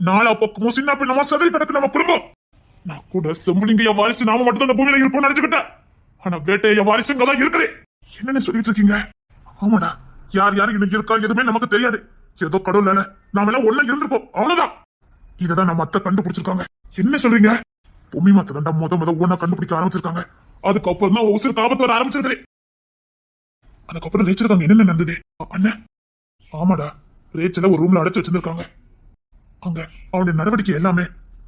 நாலா பக்கமும் சின்ன பின்னமா சதறி கிடக்கு நம்ம குடும்பம். நான் கூட செம்புலிங்க என் வாரிசு நாம மட்டும் அந்த பூமியில இருப்போம்னு நினைச்சுக்கிட்டேன். ஆனா வேட்டை என் வாரிசுங்கதான் இருக்குது. என்னன்னு சொல்லிட்டு இருக்கீங்க? ஆமாடா, யார் யாரு இன்னும் இருக்கா எதுவுமே நமக்கு தெரியாது. ஏதோ கடவுள் நாம எல்லாம் ஒண்ணா இருந்திருப்போம், அவ்வளவுதான். இததான் நம்ம அத்தை கண்டுபிடிச்சிருக்காங்க. என்ன சொல்றீங்க? பூமி மத்த தாண்டா முத ஒன்னா கண்டுபிடிக்க ஆரம்பிச்சிருக்காங்க. அதுக்கப்புறம் தான் உசுறு காபத்து வர ஆரம்பிச்சிருக்கு. அதுக்கப்புறம் ரேச்சலுக்கு என்னென்ன நடந்தது அண்ணன்? ஆமாடா, ரேச்சல ஒரு ரூம்ல அடைச்சு வச்சிருந்திருக்காங்க. அங்க அவனுடைய நடவடிக்கை எல்லாமே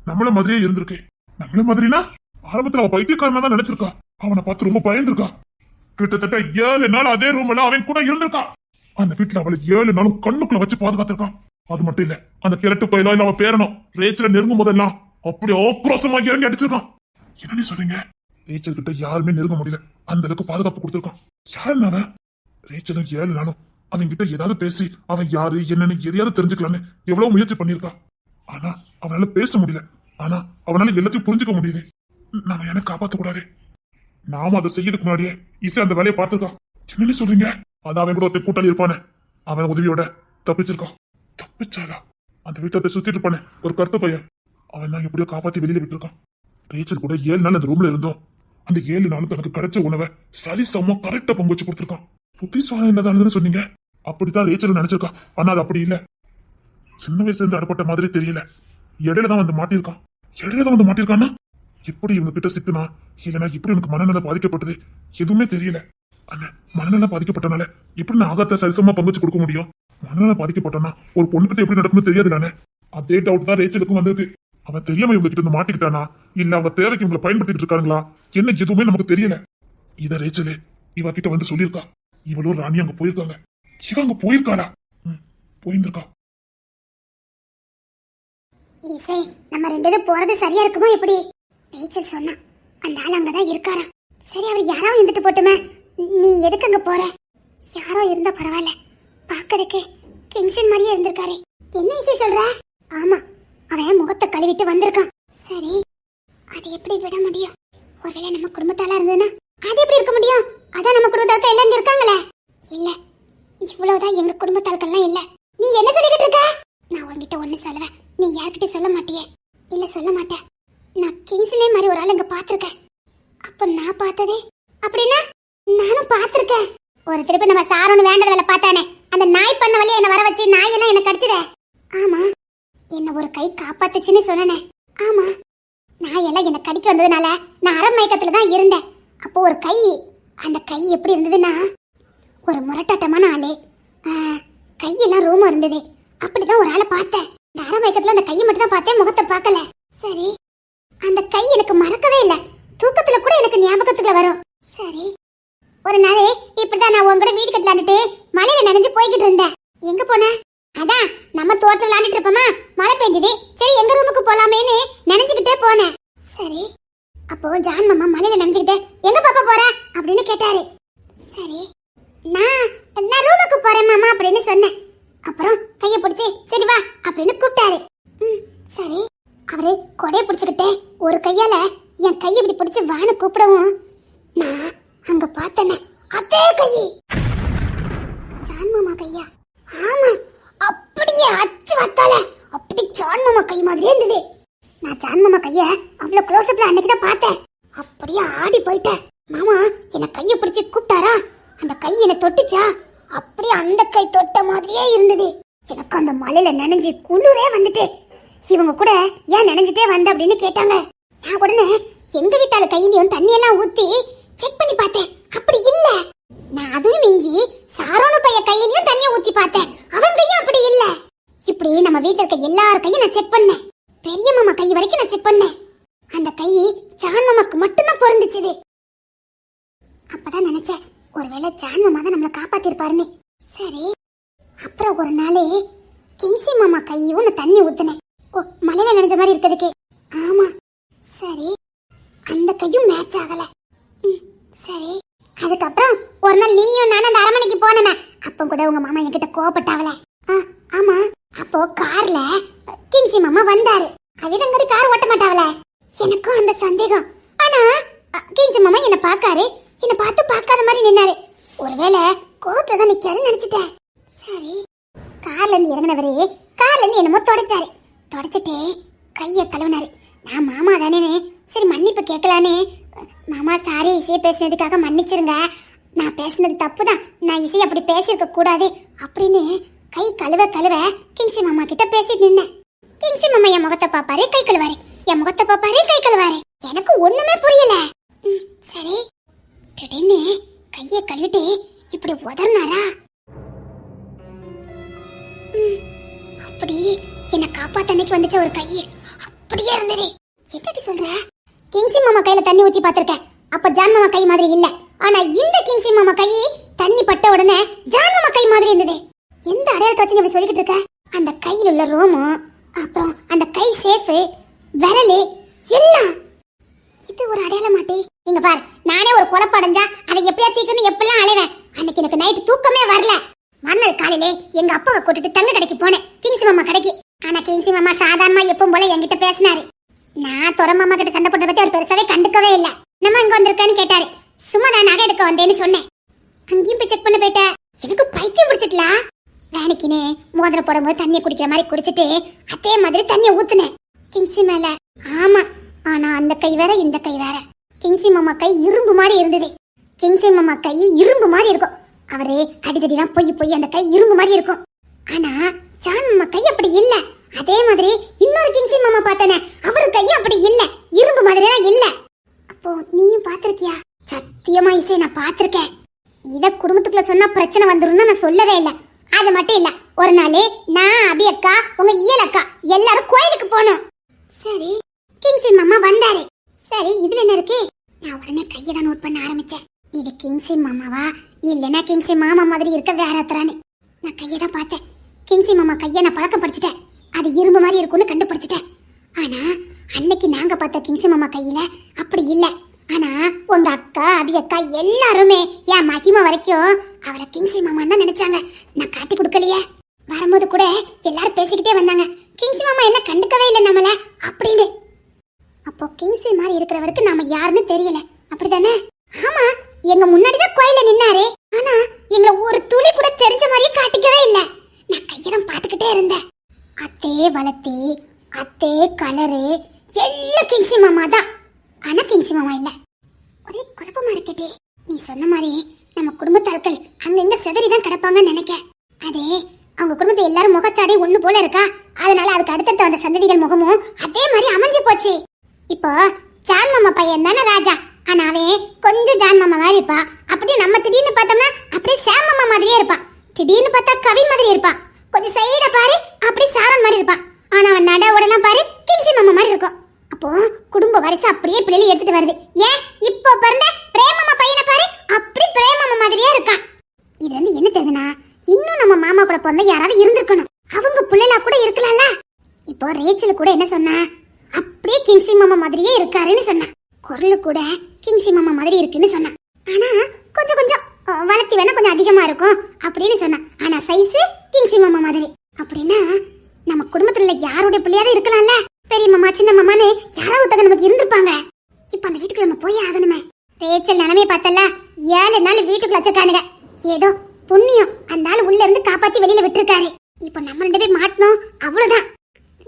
நம்மள மாதிரியே இருந்திருக்கு. நம்மள மாதிரினா ஆரம்பத்துல அவன் பைத்தியக்காரனா தான் நினைச்சிருக்கா. அவனை பார்த்து ரொம்ப பயந்துருக்கா. கிட்டத்தட்ட 7 நாள் அதே ரூம்ல அவன் கூட இருந்திருக்கா. அந்த வீட்டுல அவளை 7 நாளும் கண்ணுக்குள்ள வச்சு பாதுகாத்திருக்கான். அது மட்டும் இல்ல, அந்த கிழட்டு பயிலோ இல்ல அவன் பேரனும் ரேச்சல நெருங்கும் போதெல்லாம் அப்படி ஆக்ரோஷமா இறங்கி அடிச்சிருக்கான். என்ன சொல்றீங்க? ரேச்சல் கிட்ட யாருமே நெருங்க முடியல, அந்த அளவுக்கு பாதுகாப்பு கொடுத்திருக்கான். யாருனால? ரேச்சலும் 7 நாளும் அவன் கிட்ட ஏதாவது பேசி அவன் யாரு என்னன்னு எதையாவது தெரிஞ்சுக்கலான்னு எவ்வளவு முயற்சி பண்ணிருக்கா. ஆனா அவனால பேச முடியல. ஆனா அவனால எல்லாத்தையும் புரிஞ்சுக்க முடியுது. நாம எனக்கு காப்பாத்த கூடாது. நாம அதை செய்யறதுக்கு முன்னாடியே இசை அந்த வேலையை பார்த்திருக்கான். என்னன்னு சொல்றீங்க? அதான் அவன் கூட ஒருத்தர் கூட்டாளி இருப்பானே, அவன் உதவியோட தப்பிச்சிருக்கான். தப்பிச்சாலா? அந்த வீட்டை சுத்திட்டு இருப்பானே ஒரு கருத்து பையன், அவன் தான் எப்படியோ காப்பாத்தி வெளியில விட்டுருக்கான். ரேச்சல் கூட 7 நாள் அந்த ரூம்ல இருந்தோம். அந்த 7 நாளும் தனக்கு கிடைச்ச உணவை சரி சமமா கரெக்டா பங்கு வச்சு கொடுத்திருக்கான். புத்திசாலி என்னதான் சொன்னீங்க? அப்படித்தான் ரேச்சல் நினைச்சிருக்கா. ஆனா அது அப்படி இல்ல. சின்ன வயசுல இருந்து அடப்பட்ட மாதிரி தெரியல. இடையில தான் வந்து மாட்டிருக்கான்னா எப்படி இவங்க கிட்ட சிக்குனா இல்லைன்னா எப்படி எனக்கு மனநல பாதிக்கப்பட்டது எதுவுமே தெரியல. அண்ணா, மனநல பாதிக்கப்பட்டனால எப்படி நான் ஆகாத்த சரிசமா பங்குச்சு கொடுக்க முடியும்? மனநல பாதிக்கப்பட்டனா ஒரு பொண்ணுகிட்ட எப்படி நடக்கும்னு தெரியாதுலானே. அதே டவுட் தான் ரேச்சலுக்கும் வந்திருக்கு. அவன் தெரியாம இவங்க கிட்ட இருந்து மாட்டிக்கிட்டானா இல்ல அவங்க தேவைக்கு இவங்களை பயன்படுத்திட்டு இருக்காங்களா என்ன எதுவுமே நமக்கு தெரியல. இத ரேச்சலு இவ கிட்ட வந்து சொல்லியிருக்கா. இவளும் ராணி அங்க போயிருக்காங்க. இவ அங்க போயிருக்காளா? போயிருந்திருக்கா. இசை, நம்ம 2 பேரும் போறது சரியா இருக்குமோ? எப்படி? ரேச்சல் சொன்னா அந்த ஆள் அங்கதான் இருக்காரா. சரி, அவர் யாராவது இருந்துட்டு போட்டுமே. நீ எதுக்கு அங்க போற? யாரோ இருந்தா பரவாயில்ல, பாக்கிறதுக்கு கிங்ஸன் மாதிரியே இருந்திருக்காரு. என்ன இசை சொல்ற? ஆமா, அவன் முகத்தை கழுவிட்டு வந்திருக்கான். சரி, அது எப்படி விட முடியும்? ஒருவேளை நம்ம குடும்பத்தால இருந்ததுன்னா அது எப்படி இருக்க முடியும்? அதான் நம்ம குடும்பத்தாக்க எல்லாம் இருக்காங்களே. இல்ல, இவ்வளவுதான் எங்க குடும்பத்தாட்கள்லாம் இல்ல. நீ என்ன சொல்லிக்கிட்டு இருக்க? நான் உன்கிட்ட ஒண்ணு சொல்லுவேன், நீ யார்கிட்ட சொல்ல மாட்டியே. இல்ல, சொல்ல மாட்டேன். நான் கிங்ஸ்லே மாதிரி ஒரு ஆள் இங்க பாத்திருக்கேன். அப்ப நான் பார்த்ததே அப்படின்னா நானும் பாத்திருக்கேன். ஒரு திருப்பி நம்ம சாரோன்னு வேண்டத வேலை பார்த்தானே, அந்த நாய் பண்ண வழியா என்ன வர வச்சு நாயெல்லாம் என்ன கடிச்சுதே. ஆமா, என்ன ஒரு கை காப்பாத்துச்சுன்னு சொன்னனே. ஆமா, நாயெல்லாம் என்ன கடிக்க வந்ததுனால நான் அரமயக்கத்துல தான் இருந்தேன். அப்போ ஒரு கை, அந்த கை எப்படி இருந்ததுன்னா ஒரு முரட்டாட்டமான ஆளு, கையெல்லாம் ரூமா இருந்தது. அப்படிதான் ஒரு ஆளை பார்த்தேன். இந்த அரமயக்கத்துல அந்த கையை மட்டும் தான் பார்த்தேன், முகத்தை பார்க்கல. சரி, அந்த கை எனக்கு மறக்கவே இல்ல. தூக்கத்துல கூட எனக்கு ஞாபகத்துக்கு வரும். சரி, ஒரு நாள் இப்படிதான் நான் உங்க வீடு கட்டலான்ட்டு மலையில நனைஞ்சு போய்கிட்டு இருந்தேன். எங்க போன? அதான் நம்ம தோட்டத்துல விளையாண்டுட்டு இருப்போமா, மழை பெஞ்சது. சரி, எங்க ரூமுக்கு போலாமேன்னு நினைச்சுக்கிட்டே போனேன். சரி, அப்போ ஜான் மாமா மலையில நனைஞ்சுக்கிட்டே எங்க பாப்பா போற அப்படின்னு கேட்டாரு. சரி, நான் ரூமுக்கு போறேன் மாமா அப்படின்னு சொன்னேன். அப்புறம் கையை பிடிச்சி சரி வா அப்படின்னு கூப்பிட்டாரு. சரி, அவரு கொடைய பிடிச்சுக்கிட்டே ஒரு கையால என் கையை இப்படி பிடிச்சு வான்னு கூப்பிடவும் நான் அங்க பார்த்தேனே அதே கை ஜான் மாமா கையா. ஆமா, அப்படியே அச்சு வத்தால அப்படி ஜான் மாமா கை மாதிரியே இருந்தது. நான் ஜான் மாமா கைய அவ்வளவு க்ளோஸ் அப்ல அன்னைக்கு தான் பார்த்தேன். அப்படியே ஆடி போயிட்டேன். மாமா என்ன கையை பிடிச்சு கூப்பிட்டாரா, அந்த கை என்ன தொட்டுச்சா, அப்படியே அந்த கை தொட்ட மாதிரியே இருந்தது. எனக்கு அந்த மலையில நனைஞ்சு குளிரே வந்துட்டு, இவங்க கூட ஏன் நனைஞ்சிட்டே வந்த அப்படின்னு கேட்டாங்க. நான் உடனே எங்க வீட்டால கையிலயும் தண்ணி எல்லாம் ஊத்தி செக் பண்ணி பார்த்தேன். அப்படி இல்ல. நான் அதுவும் மிஞ்சி சாரோன பைய கையிலயும் தண்ணிய ஊத்தி பார்த்தேன். அவன் கையும் அப்படி இல்ல. இப்படி நம்ம வீட்டுல இருக்க எல்லார் கையும் நான் செக் பண்ணேன். பெரிய மாமா கை வரைக்கும் நான் செக் பண்ணேன். அந்த கை ஜான் மாமாக்கு மட்டும்தான் பொருந்துச்சு. அப்பதான் நினைச்சேன், ஒருவேளை ஜான் மாமா தான் நம்மளை காப்பாத்திருப்பாருன்னு. சரி, அப்புறம் ஒரு நாள் கிங்ஸி மாமா கையும் நான் தண்ணி ஊத்துனேன். ஓ, மலையில நனைஞ்ச மாதிரி இருக்கிறதுக்கு. ஆமா, சரி, அந்த கையும் மேட்ச் ஆகல. சரி, அதுக்கப்புறம் ஒரு நாள் நீயும் நானும் அந்த அரமனைக்கு போனமே, அப்ப கூட உங்க மாமா என்கிட்ட கோவப்பட்டாவல. ஆமா, அப்போ கார்ல கிங்ஸி மாமா வந்தாரு. அவிதங்கடி கார் ஓட்ட மாட்டாவல. எனக்கும் அந்த சந்தேகம். ஆனா கிங்ஸி மாமா என்ன பாக்காரு, என்ன பார்த்து பார்க்காத மாதிரி நின்னாரு. ஒருவேளை கோவத்துல தான் நிக்காருன்னு நினைச்சிட்டேன். சரி, கார்ல இருந்து இறங்கினவரே கார்ல இருந்து என்னமோ தொடச்சாரு. தொடச்சிட்டு கைய கழுவினாரு. நான் மாமா தானே சரி மன்னிப்பு கேட்கலான்னு. மாமா சாரி இசையை பேசினதுக்காக மன்னிச்சிருங்க, நான் பேசினது தப்புதான், நான் இசையை அப்படி பேசியிருக்க கூடாது அப்படின்னு கை கழுவ கழுவ கிங்ஸி மாமா கிட்ட பேசிட்டு நின்னேன். கிங்ஸி மாமா என் முகத்தை பாப்பாரு கை கழுவாரு, என் முகத்தை பாப்பாரு கை கழுவாரு. எனக்கு ஒண்ணுமே புரியல. சரி திடீர்னு கைய கழுவிட்டு இப்படி உதறினாரா? அப்படி என்ன காப்பாத்த அன்னைக்கு வந்துச்ச ஒரு கை அப்படியே இருந்தது. என்னடி சொல்ற? கிங்ஸி மாமா கையில தண்ணி ஊத்தி பாத்திருக்கேன், அப்ப ஜான் மாமா கை மாதிரி இல்ல. ஆனா இந்த கிங்ஸி மாமா கை தண்ணி பட்ட உடனே ஜான் மாமா கை மாதிரி இருந்தது. எந்த அடையாளத்தை வச்சு இப்படி சொல்லிக்கிட்டு இருக்க? அந்த கையில் உள்ள ரோமம், அப்புறம் அந்த கை சேஃபு, விரலு எல்லாம் இது ஒரு அடையாள மாட்டே. இங்க பாரு, நானே ஒரு குழப்படைஞ்சா அதை எப்படியா தீக்கணும் எப்பெல்லாம் அலைவேன். அன்னைக்கு எனக்கு நைட்டு தூக்கமே வரல. மறுநாள் காலையிலே எங்க அப்பாவை கூட்டிட்டு தங்க கடைக்கு போனேன், கிங்ஸி மாமா கடைக்கு. ஆனா கிங்ஸி மாமா சாதாரணமா எப்பவும் போல என்கிட்ட பேசினாரு. நான் துறை மாமா கிட்ட சண்டை போட்டதை பத்தி அவர் பெருசாவே கண்டுக்கவே இல்ல. நம்ம இங்க வந்திருக்கேன்னு கேட்டாரு. சும்மா நான் நகை எடுக்க வந்தேன்னு சொன்னேன். அங்கேயும் போய் செக் பண்ண போயிட்டேன். எனக்கு பைத்தியம் பிடிச்சிட்டா. வேலைக்குன்னு மோதிரம் போடும்போது தண்ணியை குடிக்கிற மாதிரி குடிச்சிட்டு அதே மாதிரி தண்ணியை ஊத்துனேன் கிங்ஸி மேல. ஆமா, ஆனா அந்த கை வேற இந்த கை வேற. கிங்ஸி மாமா கை இரும்பு மாதிரி இருந்தது. கிங்ஸி மாமா கை இரும்பு மாதிரி இருக்கும். அவரு அடிதடிலாம் போய் அந்த கை இரும்பு மாதிரி இருக்கும். ஆனா ஜான் மாமா கை அப்படி இல்ல. அதே மாதிரி இன்னொரு கிங்ஸி மாமா பார்த்தனே, அவரு கை அப்படி இல்ல, இரும்பு மாதிரி எல்லாம் இல்ல. அப்போ நீயும் பாத்திருக்கியா? சத்தியமா இசை நான் பாத்திருக்கேன். இத குடும்பத்துக்குள்ள சொன்னா பிரச்சனை வந்துரும் நான் சொல்லவே இல்ல. அது மட்டும் இல்ல, ஒரு நாள் நான் அபி அக்கா உங்க இயல் அக்கா எல்லாரும் கோயிலுக்கு போனோம். சரி கிங்ஸி மாமா வந்தாரு. சரி இதுல என்ன இருக்கு? நான் உடனே கையை தான் நோட் பண்ண ஆரம்பிச்சேன். இது கிங்ஸி மாமாவா இல்லனா கிங்ஸி மாமா மாதிரி இருக்க வேற ஒருத்தரான்னு. நான் கையை தான் பார்த்தேன். கிங்ஸி மாமா கையை நான் பழக்கம் படிச்சுட்டேன், அது இரும்பு மாதிரி இருக்கும்னு கண்டுபிடிச்சிட்டேன். ஆனா அன்னைக்கு நாங்க பார்த்த கிங்ஸி மாமா கையில அப்படி இல்ல. ஆனா உங்க அக்கா அபி அக்கா எல்லாருமே என் மகிமா வரைக்கும் அவரை கிங்ஸி மாமான்னு தான் நினைச்சாங்க. நான் காட்டி கொடுக்கலையே. வரும்போது கூட எல்லாரும் பேசிக்கிட்டே வந்தாங்க, கிங்ஸி மாமா என்ன கண்டுக்கவே இல்லை நம்மள அப்படின்னு. அப்போ கிங்ஸி மாதிரி இருக்கிறவருக்கு நாம யாருன்னு தெரியல, அப்படிதானே? ஆமா, எங்க முன்னாடிதான் கோயில நின்னாரு. ஆனா எங்களை ஒரு துளி கூட தெரிஞ்ச மாதிரியே காட்டிக்கவே இல்ல. நான் கையெல்லாம் பாத்துக்கிட்டே இருந்தேன். அதே வளர்த்தி அதே கலரு எல்லாம் கிங்ஸி மாமா தான். ஆனா கிங்ஸி மாமா இல்ல. ஒரே குழப்பமா இருக்கட்டே. நீ சொன்ன மாதிரி நம்ம குடும்பத்தாட்கள் அங்கங்க சிதறிதான் கிடப்பாங்கன்னு நினைக்க. அதே அவங்க குடும்பத்தை எல்லாரும் முகச்சாடி ஒண்ணு போல இருக்கா, அதனால அதுக்கு அடுத்தடுத்த வந்த சந்ததிகள் முகமும் அதே மாதிரி அமைஞ்சு போச்சு. இப்போ ஜான் மாமா பையன் தானே ராஜா, ஆனா அவன் கொஞ்சம் ஜான் மாமா மாதிரி இருப்பா. அப்படியே நம்ம திடீர்னு பார்த்தோம்னா அப்படியே சாம் மாமா மாதிரியே இருப்பான். திடீர்னு பார்த்தா கவின் மாதிரி இருப்பான். கொஞ்சம் சைடா பாரு அப்படி சாரன் மாதிரி இருப்பான். ஆனா அவன் நட உடலாம் பாரு கிங்ஸி மாமா மாதிரி இருக்கும். அப்போ குடும்ப வரிசை அப்படியே பிள்ளைகளை எடுத்துட்டு வருது. ஏன் இப்போ பிறந்த பிரேமம்மா பையனை பாரு, அப்படி பிரேமம்மா மாதிரியே இருக்கான். இது வந்து என்ன தெரியுதுன்னா, இன்னும் நம்ம மாமா கூட பிறந்த யாராவது இருந்திருக்கணும், அவங்க பிள்ளைகளா கூட இருக்கலாம்ல. இப்போ ரேச்சல் கூட என்ன சொன்னா, அப்படியே கிங்ஸி மாமா மாதிரியே இருக்காருன்னு சொன்னா. குரலு கூட கிங்ஸி மாமா மாதிரி இருக்குன்னு சொன்னா. ஆனா கொஞ்சம் கொஞ்சம் வளர்த்தி வேணா கொஞ்சம் அதிகமா இருக்கும் அப்படின்னு சொன்னா. ஆனா சைஸ் கிங்ஸி மாமா மாதிரி. அப்படின்னா நம்ம குடும்பத்துல யாருடைய பிள்ளையாவது இருக்கலாம்ல. பெரிய மாமா சின்ன மாமான்னு யாராவது ஒருத்தங்க நமக்கு இருந்திருப்பாங்க. இப்ப அந்த வீட்டுக்குள்ள நம்ம போய் ஆகணுமே. ரேச்சல் நிலைமையை பார்த்தல, 7 நாள் வீட்டுக்குள்ள வச்சிருக்கானுங்க. ஏதோ புண்ணியம் அந்த ஆள் உள்ள இருந்து காப்பாத்தி வெளியில விட்டுருக்காரு. இப்ப நம்ம 2 பேர் மாட்டணும், அவ்வளவுதான்.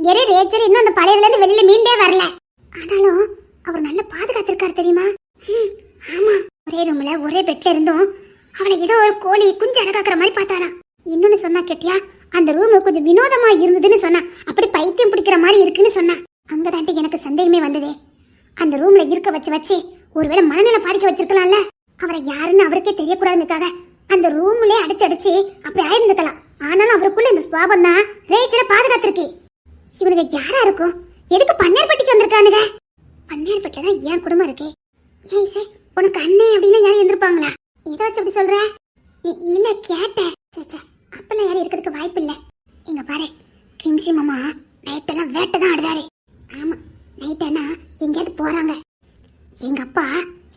வேற ரேச்சல் இன்னும் அந்த பழையல இருந்து வெளியில மீண்டே வரல. ஆனாலும் அவர் நல்ல பாதுகாத்திருக்காரு தெரியுமா? ஆமா, ஒரே ரூம்ல ஒரே பெட்ல இருந்தும் அவளை ஏதோ ஒரு கோழி குஞ்சு அடக்காக்குற மாதிரி பார்த்தாராம். இன்னொன்னு சொன்னா கேட்டியா, அந்த ரூம் கொஞ்சம் வினோதமா இருந்ததுன்னு சொன்னா. அப்படி பைத்தியம் பிடிக்கிற மாதிரி இருக்குன்னு சொன்னா. அங்கதான்ட்டு எனக்கு சந்தேகமே வந்ததே. அந்த ரூம்ல இருக்க வச்சு ஒருவேளை மனநிலை பாதிக்க வச்சிருக்கலாம்ல. அவரை யாருன்னு அவருக்கே தெரியக்கூடாதுக்காக அந்த ரூம்லயே அடிச்சு அப்படி ஆயிருந்துக்கலாம். ஆனாலும் அவருக்குள்ள இந்த சுவாபம் தான் ரேச்சல பாதுகாத்திருக்கு. இவனுங்க யாரா இருக்கும்? எதுக்கு பன்னேர்பட்டிக்கு வந்திருக்கானுங்க? பன்னேர்பட்டில தான் என் குடும்பம் இருக்கு. ஏன் சார், உனக்கு அண்ணன் அப்படின்னு யாரும் இருந்திருப்பாங்களா? ஏதோ வச்சு அப்படி சொல்ற? இல்ல கேட்டேன். அப்பெல்லாம் யாரும் இருக்கிறதுக்கு வாய்ப்பு இல்ல. இங்க பாரு, கிங்ஸி மாமா நைட்டெல்லாம் வேட்டை தான் ஆடுறாரு. ஆமா, நைட்டானா எங்கேயாவது போறாங்க. எங்க அப்பா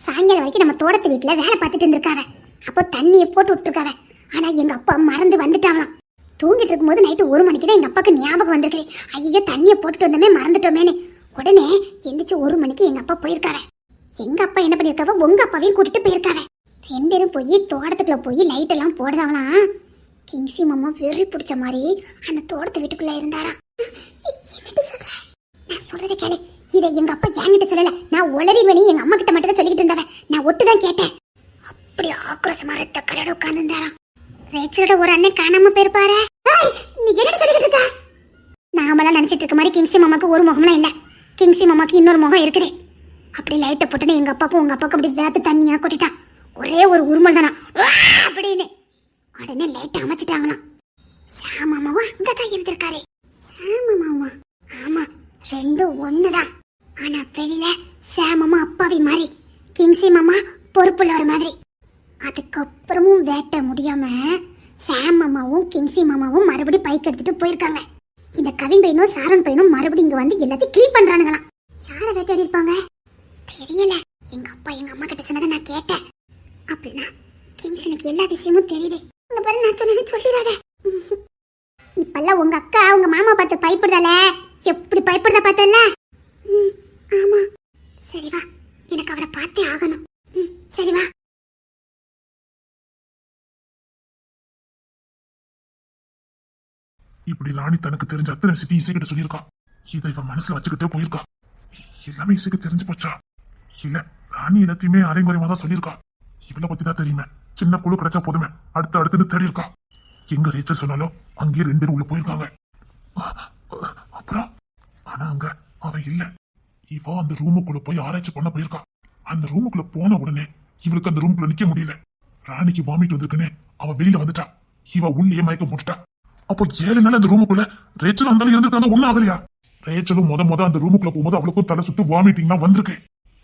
சாயங்காலம் வரைக்கும் நம்ம தோட்டத்து வீட்டுல வேலை பார்த்துட்டு இருந்திருக்காவ. அப்போ தண்ணியை போட்டு விட்டுருக்காவ. ஆனா எங்க அப்பா மறந்து வந்துட்டாங்களாம். தூங்கிட்டு இருக்கும்போது நைட்டு 1 மணிக்கு தான் எங்க அப்பாக்கு ஞாபகம் வந்திருக்கு. ஐயோ தண்ணியை போட்டுட்டு வந்தோமே மறந்துட்டோமேனு. உடனே எந்திரிச்சு 1 மணிக்கு எங்க அப்பா போயிருக்காவ. எங்க அப்பா என்ன பண்ணிருக்காவ, உங்க அப்பாவையும் கூட்டிட்டு போயிருக்காவ. 2 பேரும் போய் தோட்டத்துக்குள்ள போய் லைட் எல்லாம் போடுதாவலாம். கிங்ஸி மாமா வெறி பிடிச்ச மாதிரி அந்த தோட்டத்து வீட்டுக்குள்ள இருந்தாரா. என்னட்டு சொல்றத கேளு. இதை எங்க அப்பா என்கிட்ட சொல்லல, நான் உளறிவனி எங்க அம்மா கிட்ட மட்டும் தான் சொல்லிக்கிட்டு இருந்தவன். நான் ஒட்டுதான் கேட்டேன். அப்படி ஆக்ரோஷமா ரத்த கலட உட்கார்ந்துருந்தாராம். ரேச்சலோட ஒரு அண்ணன் காணாம போயிருப்பாரு. நீ என்ன சொல்லிக்கிட்டு இருக்க? நாமெல்லாம் நினைச்சிட்டு இருக்க மாதிரி கிங்ஸி மாமாக்கு ஒரு முகம்லாம் இல்ல. கிங்ஸி மாமாக்கு இன்னொரு முகம் இருக்குது. அப்படி லைட்டை போட்டுன்னு எங்க அப்பாக்கும் உங்க அப்பாவுக்கும் அப்படி வேத்து தண்ணியா கொட்டிட்டான். ஒரே ஒரு உருமல் தானா அப்படின்னு. உடனே லைட்டை அமைச்சிட்டாங்களாம். சாமாமாவும் அங்கதான் இருந்திருக்காரு. சாமாமாவா? ஆமா, ரெண்டும் ஒண்ணுதான். ஆனா வெளியில சாமாமா அப்பாவி மாதிரி, கிங்ஸி மாமா பொறுப்புள்ளவர் மாதிரி. அதுக்கப்புறமும் வேட்ட முடியாம சாமாமாவும் கிங்ஸி மாமாவும் மறுபடியும் பைக் எடுத்துட்டு போயிருக்காங்க. இந்த கவின் பையனும் சாரன் பையனும் மறுபடியும் இங்க வந்து எல்லாத்தையும் கிளீன் பண்றானுங்களாம். யாரை வேட்டையாடி இருப்பாங்க தெரியல. எங்க அப்பா எங்க அம்மா கிட்ட சொன்னதை நான் கேட்டேன். அப்படின்னா கிங்ஸனுக்கு எல்லா விஷயமும் தெரியுது. இங்க பாரு, நான் சொன்னேன்னு சொல்லிடாத. இப்பெல்லாம் உங்க அக்கா உங்க மாமா பார்த்து பயப்படுதால, எப்படி பயப்படுதா பார்த்தல? ஆமா. சரி வா, எனக்கு அவரை பார்த்தே ஆகணும். சரி வா. இப்படி ராணி தனக்கு தெரிஞ்ச அத்தனை விஷயத்தையும் இசைக்கிட்ட சொல்லியிருக்கா. இதை இவன் மனசுல வச்சுக்கிட்டே போயிருக்கா. எல்லாமே இசைக்கு தெரிஞ்சு போச்சா? இல்ல, ராணி எல்லாத்தையுமே அரைங்குறைமா தான் சொல்லியிருக்கா. இவளை பத்தி தான் தெரியுமே. சின்ன குழு கிடைச்சா போதுமே, அடுத்து தேடி இருக்கா. எங்க ரேச்சல் சொன்னாலும் அங்கேயே 2 பேரும் உள்ள போயிருக்காங்க. அப்புறம் ஆனா அங்க அவன் இல்ல. இவ அந்த ரூமுக்குள்ள போய் ஆராய்ச்சி பண்ண போயிருக்கா. அந்த ரூமுக்குள்ள போன உடனே இவளுக்கு அந்த ரூமுக்குள்ள நிக்க முடியல. ராணிக்கு வாமிட் வந்திருக்குன்னு அவ வெளியில வந்துட்டா. இவ உள்ளே மயக்கம் போட்டுட்டா. அப்போ 7 நாள் அந்த ரூமுக்குள்ள ரேச்சலும் அந்த இருந்திருக்காங்க. ஒண்ணும் ஆகலையா? ரேச்சலும் முத அந்த ரூமுக்குள்ள போகும்போது அவளுக்கும் தலை சுத்து வாமிட்டிங்லாம் வந்திருக்கு.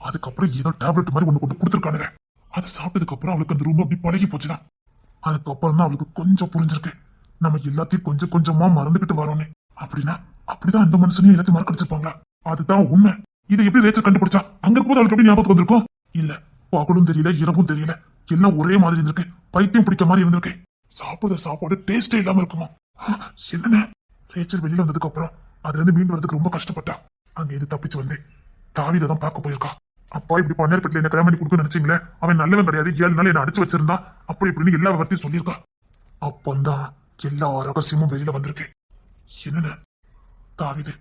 அதுக்கப்புறம் ஏதோ டேப்லெட் மாதிரி ஒண்ணு கொண்டு கொடுத்துருக்கானுங்க. அதை சாப்பிட்டதுக்கு அப்புறம் அவளுக்கு அந்த ரூம் அப்படி பழகி போச்சுதான். அதுக்கப்புறம் தான் அவளுக்கு கொஞ்சம் புரிஞ்சிருக்கு, நம்ம எல்லாத்தையும் கொஞ்சம் கொஞ்சமா மறந்துகிட்டு வரோன்னு. அப்படின்னா அப்படிதான் அந்த மனுஷனையும் எல்லாத்தையும் மறக்கடிச்சிருப்பாங்களா? அதுதான் உண்மை. இதை எப்படி ரேச்சல் கண்டுபிடிச்சா? அங்க இருக்கும்போது அவளுக்கு எப்படி ஞாபகம் வந்திருக்கும்? இல்ல, பகலும் தெரியல இரவும் தெரியல, எல்லாம் ஒரே மாதிரி இருந்திருக்கு. பைத்தியம் பிடிக்க மாதிரி இருந்திருக்கு. சாப்பிடுற சாப்பாடு டேஸ்டே இல்லாம இருக்குமா? என்னன்னு ரேச்சல் வெளியில வந்ததுக்கு அப்புறம் அதுல இருந்து மீண்டு வரதுக்கு ரொம்ப கஷ்டப்பட்டா. அங்க இது தப்பிச்சு வந்து தாவீதை தான் பார்க்க போயிருக்கா. அப்பா இப்படி பன்னீர்பட்டில என்ன கல்யாணம் பண்ணி கொடுக்க நினைச்சீங்களே, அவன் நல்லவன் கிடையாது, 7 நாள் என்ன அடிச்சு வச்சிருந்தா அப்படி இப்படின்னு எல்லா விவரத்தையும் சொல்லியிருக்கா. அப்பந்தான் எல்லா ரகசியமும் வெளியில வந்திருக்கு. என்னன்னு தாவீது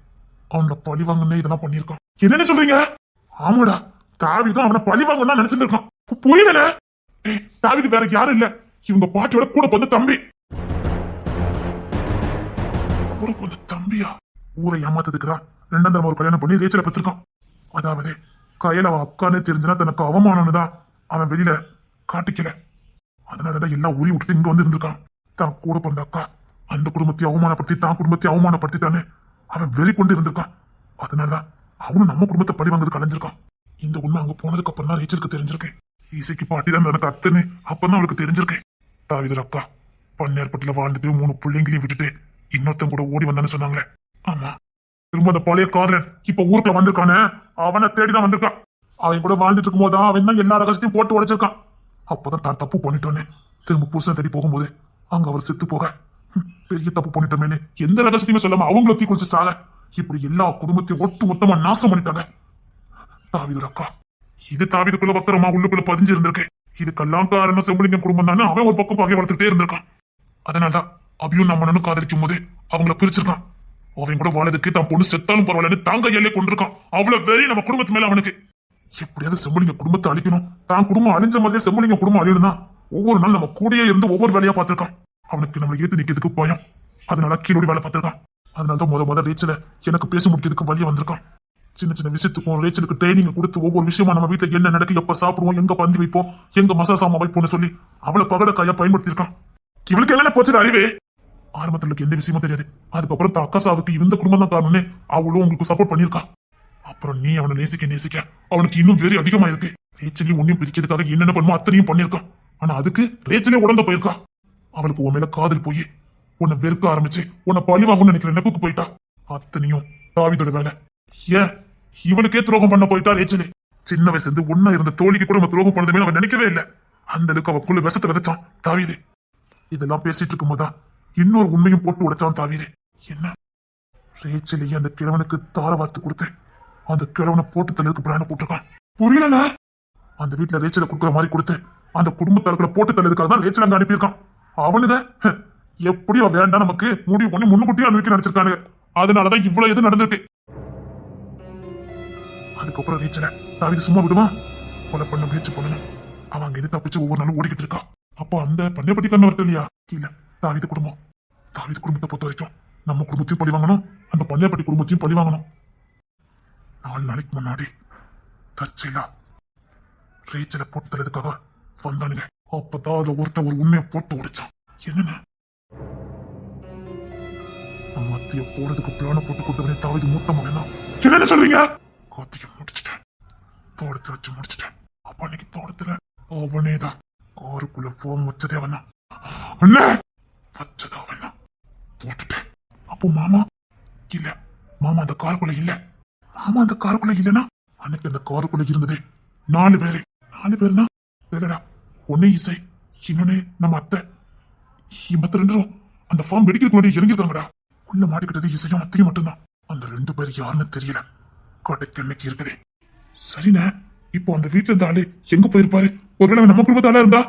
அவனோட பழிவாங்கன்னு இதெல்லாம் பண்ணிருக்கான். என்னன்னு சொல்றீங்க? ஆமாடா, தாவீதும் அவனை பழிவாங்க தான் நினைச்சிருக்கான். புரியல. தாவீது வேற யாரும் இல்ல, இவங்க பாட்டியோட கூட பிறந்த தம்பி. கூட பிறந்த தம்பியா? ஊரை ஏமாத்ததுக்குதான் 2ஆம் தடவை ஒரு கல்யாணம் பண்ணி ரேச்சலை பெற்றிருக்கான். அதாவது கையில அவன் அக்கானே தெரிஞ்சுனா தனக்கு அவமானம்னு தான் அவன் வெளியில காட்டிக்கல. அதனாலதான் எல்லாம் உரி விட்டுட்டு இங்க வந்து இருந்திருக்கான். தான் கூட பிறந்த அக்கா அந்த குடும்பத்தை அவமானப்படுத்தி தான் குடும்பத்தை அவமானப்படுத்திட்டான்னு அவன் வெறி கொண்டு இருந்திருக்கான். அதனாலதான் அவனும் நம்ம குடும்பத்தை பழி வாங்குறது கலைஞ்சிருக்கான். இந்த உண்மை அங்க போனதுக்கு அப்புறம் தான் ரேச்சலுக்கு தெரிஞ்சிருக்கு. இசைக்கு பாட்டி தான் எனக்கு அத்தனை அப்பதான் அவளுக்கு தெரிஞ்சிருக்கு. தாவீது அக்கா பன்னீர்பட்டில வாழ்ந்துட்டு 3 பிள்ளைங்களையும் விட்டுட்டு இன்னொருத்தன் கூட ஓடி வந்தான்னு சொன்னாங்களே. ஆமா, திரும்ப அந்த பழைய காதலன் இப்ப ஊருக்குள்ள வந்திருக்கானே, அவனை தேடிதான் வந்திருக்கான். அவன் கூட வாழ்ந்துட்டு இருக்கும் போதுதான் அவன் தான் எல்லா ரகசியத்தையும் போட்டு உடைச்சிருக்கான். அப்பதான் தான் தப்பு பண்ணிட்டோன்னு திரும்ப புருஷன் தேடி போகும்போது அங்க அவர் செத்து போக பெரிய தப்பு பண்ணிட்டோமேனு எந்த ரகசியத்தையுமே சொல்லாம அவங்கள தீ குளிச்சு சாக இப்படி எல்லா குடும்பத்தையும் ஒட்டு மொத்தமா நாசம் பண்ணிட்டாங்க. தாவீது அக்கா இது தாவீதுக்குள்ள பத்திரமா உள்ளுக்குள்ள பதிஞ்சு இருந்திருக்கு. இதுக்கெல்லாம் காரணம் செம்பலிங்க குடும்பம் தானே அவன் ஒரு பக்கம் பகை வளர்த்துட்டே இருந்திருக்கான். அதனாலதான் அபியும் நம்மனும் காதலிக்கும் போது அவங்கள பிரிச்சிருக்கான். அவன் கூட வாழதுக்கு தான் பொண்ணு செத்தாலும் பரவாயில்லன்னு தாங்க எல்லையே கொண்டிருக்கான். அவ்வளவு வெறி நம்ம குடும்பத்து மேல அவனுக்கு. எப்படியாவது செம்பலிங்க குடும்பத்தை அழிக்கணும், தான் குடும்பம் அழிஞ்ச மாதிரியே செம்பலிங்க குடும்பம் அழியணும் தான் ஒவ்வொரு நாள் நம்ம கூடயே இருந்து ஒவ்வொரு வேலையா பார்த்திருக்கான். அவனுக்கு நம்மளை ஏத்து நிக்கிறதுக்கு பயம். அதனால கீழோடி வேலை பார்த்திருக்கான். அதனாலதான் முத ரேச்சல எனக்கு பேச முடிக்கிறதுக்கு வழியா வந்திருக்கான். சின்ன சின்ன விஷயத்துக்கும் ரேச்சலுக்கு ட்ரைனிங் கொடுத்து ஒவ்வொரு விஷயமா நம்ம வீட்டுல என்ன நடக்கு, எப்ப சாப்பிடுவோம், எங்க பந்தி வைப்போம், எங்க மசா சாமா வைப்போம்னு சொல்லி அவளை பகடக்காயா பயன்படுத்திருக்கான். இவளுக்கு என்ன போச்சு அறிவே? ஆரம்பத்துல எந்த விஷயமும் தெரியாது. அதுக்கப்புறம் தான் அக்கா சாவுக்கு இருந்த குடும்பம் தான் காரணம்னு அவளும் உங்களுக்கு சப்போர்ட் பண்ணிருக்கா. அப்புறம் நீ அவனை நேசிக்க அவனுக்கு இன்னும் வெறி அதிகமா இருக்கு. ரேச்சலையும் ஒன்னையும் பிரிக்கிறதுக்காக என்னென்ன பண்ணுமோ அத்தனையும் பண்ணிருக்கான். ஆனா அதுக்கு ரேச்சலே உடந்த போயிருக்கா. அவளுக்கு உன் மேல காதல் போய் உன்னை வெறுக்க ஆரம்பிச்சு உன்னை பழி வாங்கணும்னு நினைக்கிற நெப்புக்கு போயிட்டா. அத்தனையும் தாவீதோட வேலை. ஏன் இவனுக்கே துரோகம் பண்ண போயிட்டா ரேச்சலே. சின்ன வயசுல இருந்து ஒன்னா இருந்த தோழிக்கு கூட துரோகம் பண்ணதுமே அவன் நினைக்கவே இல்லை. அந்த அளவுக்கு அவக்குள்ள விஷத்தை விதைச்சான் தாவீது. இதெல்லாம் பேசிட்டு இருக்கும் போதுதான் இன்னொரு உண்மையும் போட்டு உடைச்சான் தாவீது. என்ன? ரேச்சலையே அந்த கிழவனுக்கு தார வார்த்து கொடுத்து அந்த கிழவனை போட்டு தள்ளதுக்கு பிளான போட்டிருக்கான். புரியல. அந்த வீட்டுல ரேச்சலை கொடுக்குற மாதிரி கொடுத்து அந்த குடும்பத்தாளர்களை போட்டு தள்ளதுக்காக தான் ரேச்சல் அங்க அனுப்பியிருக்கான். அவனுங்க எப்படியோ வேண்டாம் நமக்கு முடிவு பண்ணி முன்னுக்குட்டியே அனுப்பிக்க நினைச்சிருக்கானுங்க. அதனாலதான் இவ்வளவு எது நடந்திருக்கு. அதுக்கப்புறம் ரீச்சல தாவிது சும்மா விடுமா? கொலை பண்ண முயற்சி பண்ணணும். அவன் அங்க இருந்து தப்பிச்சு ஒவ்வொரு நாளும் ஓடிக்கிட்டு இருக்கா. அப்போ அந்த பண்ணைப்பட்டிக்காரன் வரட்டு இல்லையா? இல்ல, தாவிது குடும்பம். தாவிது குடும்பத்தை பொறுத்த வரைக்கும் நம்ம குடும்பத்தையும் பழி வாங்கணும், அந்த பண்ணைப்பட்டி குடும்பத்தையும் பழி வாங்கணும். 4 நாளைக்கு முன்னாடி தற்செயலா ரீச்சல போட்டு தரதுக்காக வந்தானுங்க. அப்பதான் அதுல ஒருத்தன் ஒரு உண்மையை போட்டு உடைச்சான். என்னன்னு? மத்திய போறதுக்கு பிளான போட்டு கொடுத்தவனே தாவிது மூத்த மகன் தான். என்னன்னு சொல்றீங்க? கார்த்திகை முடிச்சிட்டேன், தோட்டத்தை வச்சு முடிச்சிட்டேன். அப்ப அன்னைக்கு தோட்டத்துல அவனேதான் காருக்குள்ள போன் வச்சதே அவன் தான். அண்ணே வச்சது அவன் தான், போட்டுட்டேன். அப்போ மாமா இல்ல, மாமா அந்த காருக்குள்ள இல்ல. மாமா அந்த காருக்குள்ள இல்லனா அன்னைக்கு அந்த காருக்குள்ள இருந்தது 4 பேரு. 4 பேருனா வேறடா, ஒன்னே இசை, இன்னொன்னு நம்ம அத்தை. மத்த 2 அந்த ஃபார்ம் வெடிக்கிறதுக்கு முன்னாடி இறங்கிருக்காங்கடா. உள்ள மாட்டிக்கிட்டது இசையும் அத்தையும் மட்டும்தான். அந்த 2 பேர் யாருன்னு தெரியல. கடைக்கு அன்னைக்கு இருக்குதே. சரிண்ணே, இப்போ அந்த வீட்டுல இருந்த ஆளு எங்க போயிருப்பாரு? ஒருவேளை நம்ம குடும்பத்தால இருந்தா?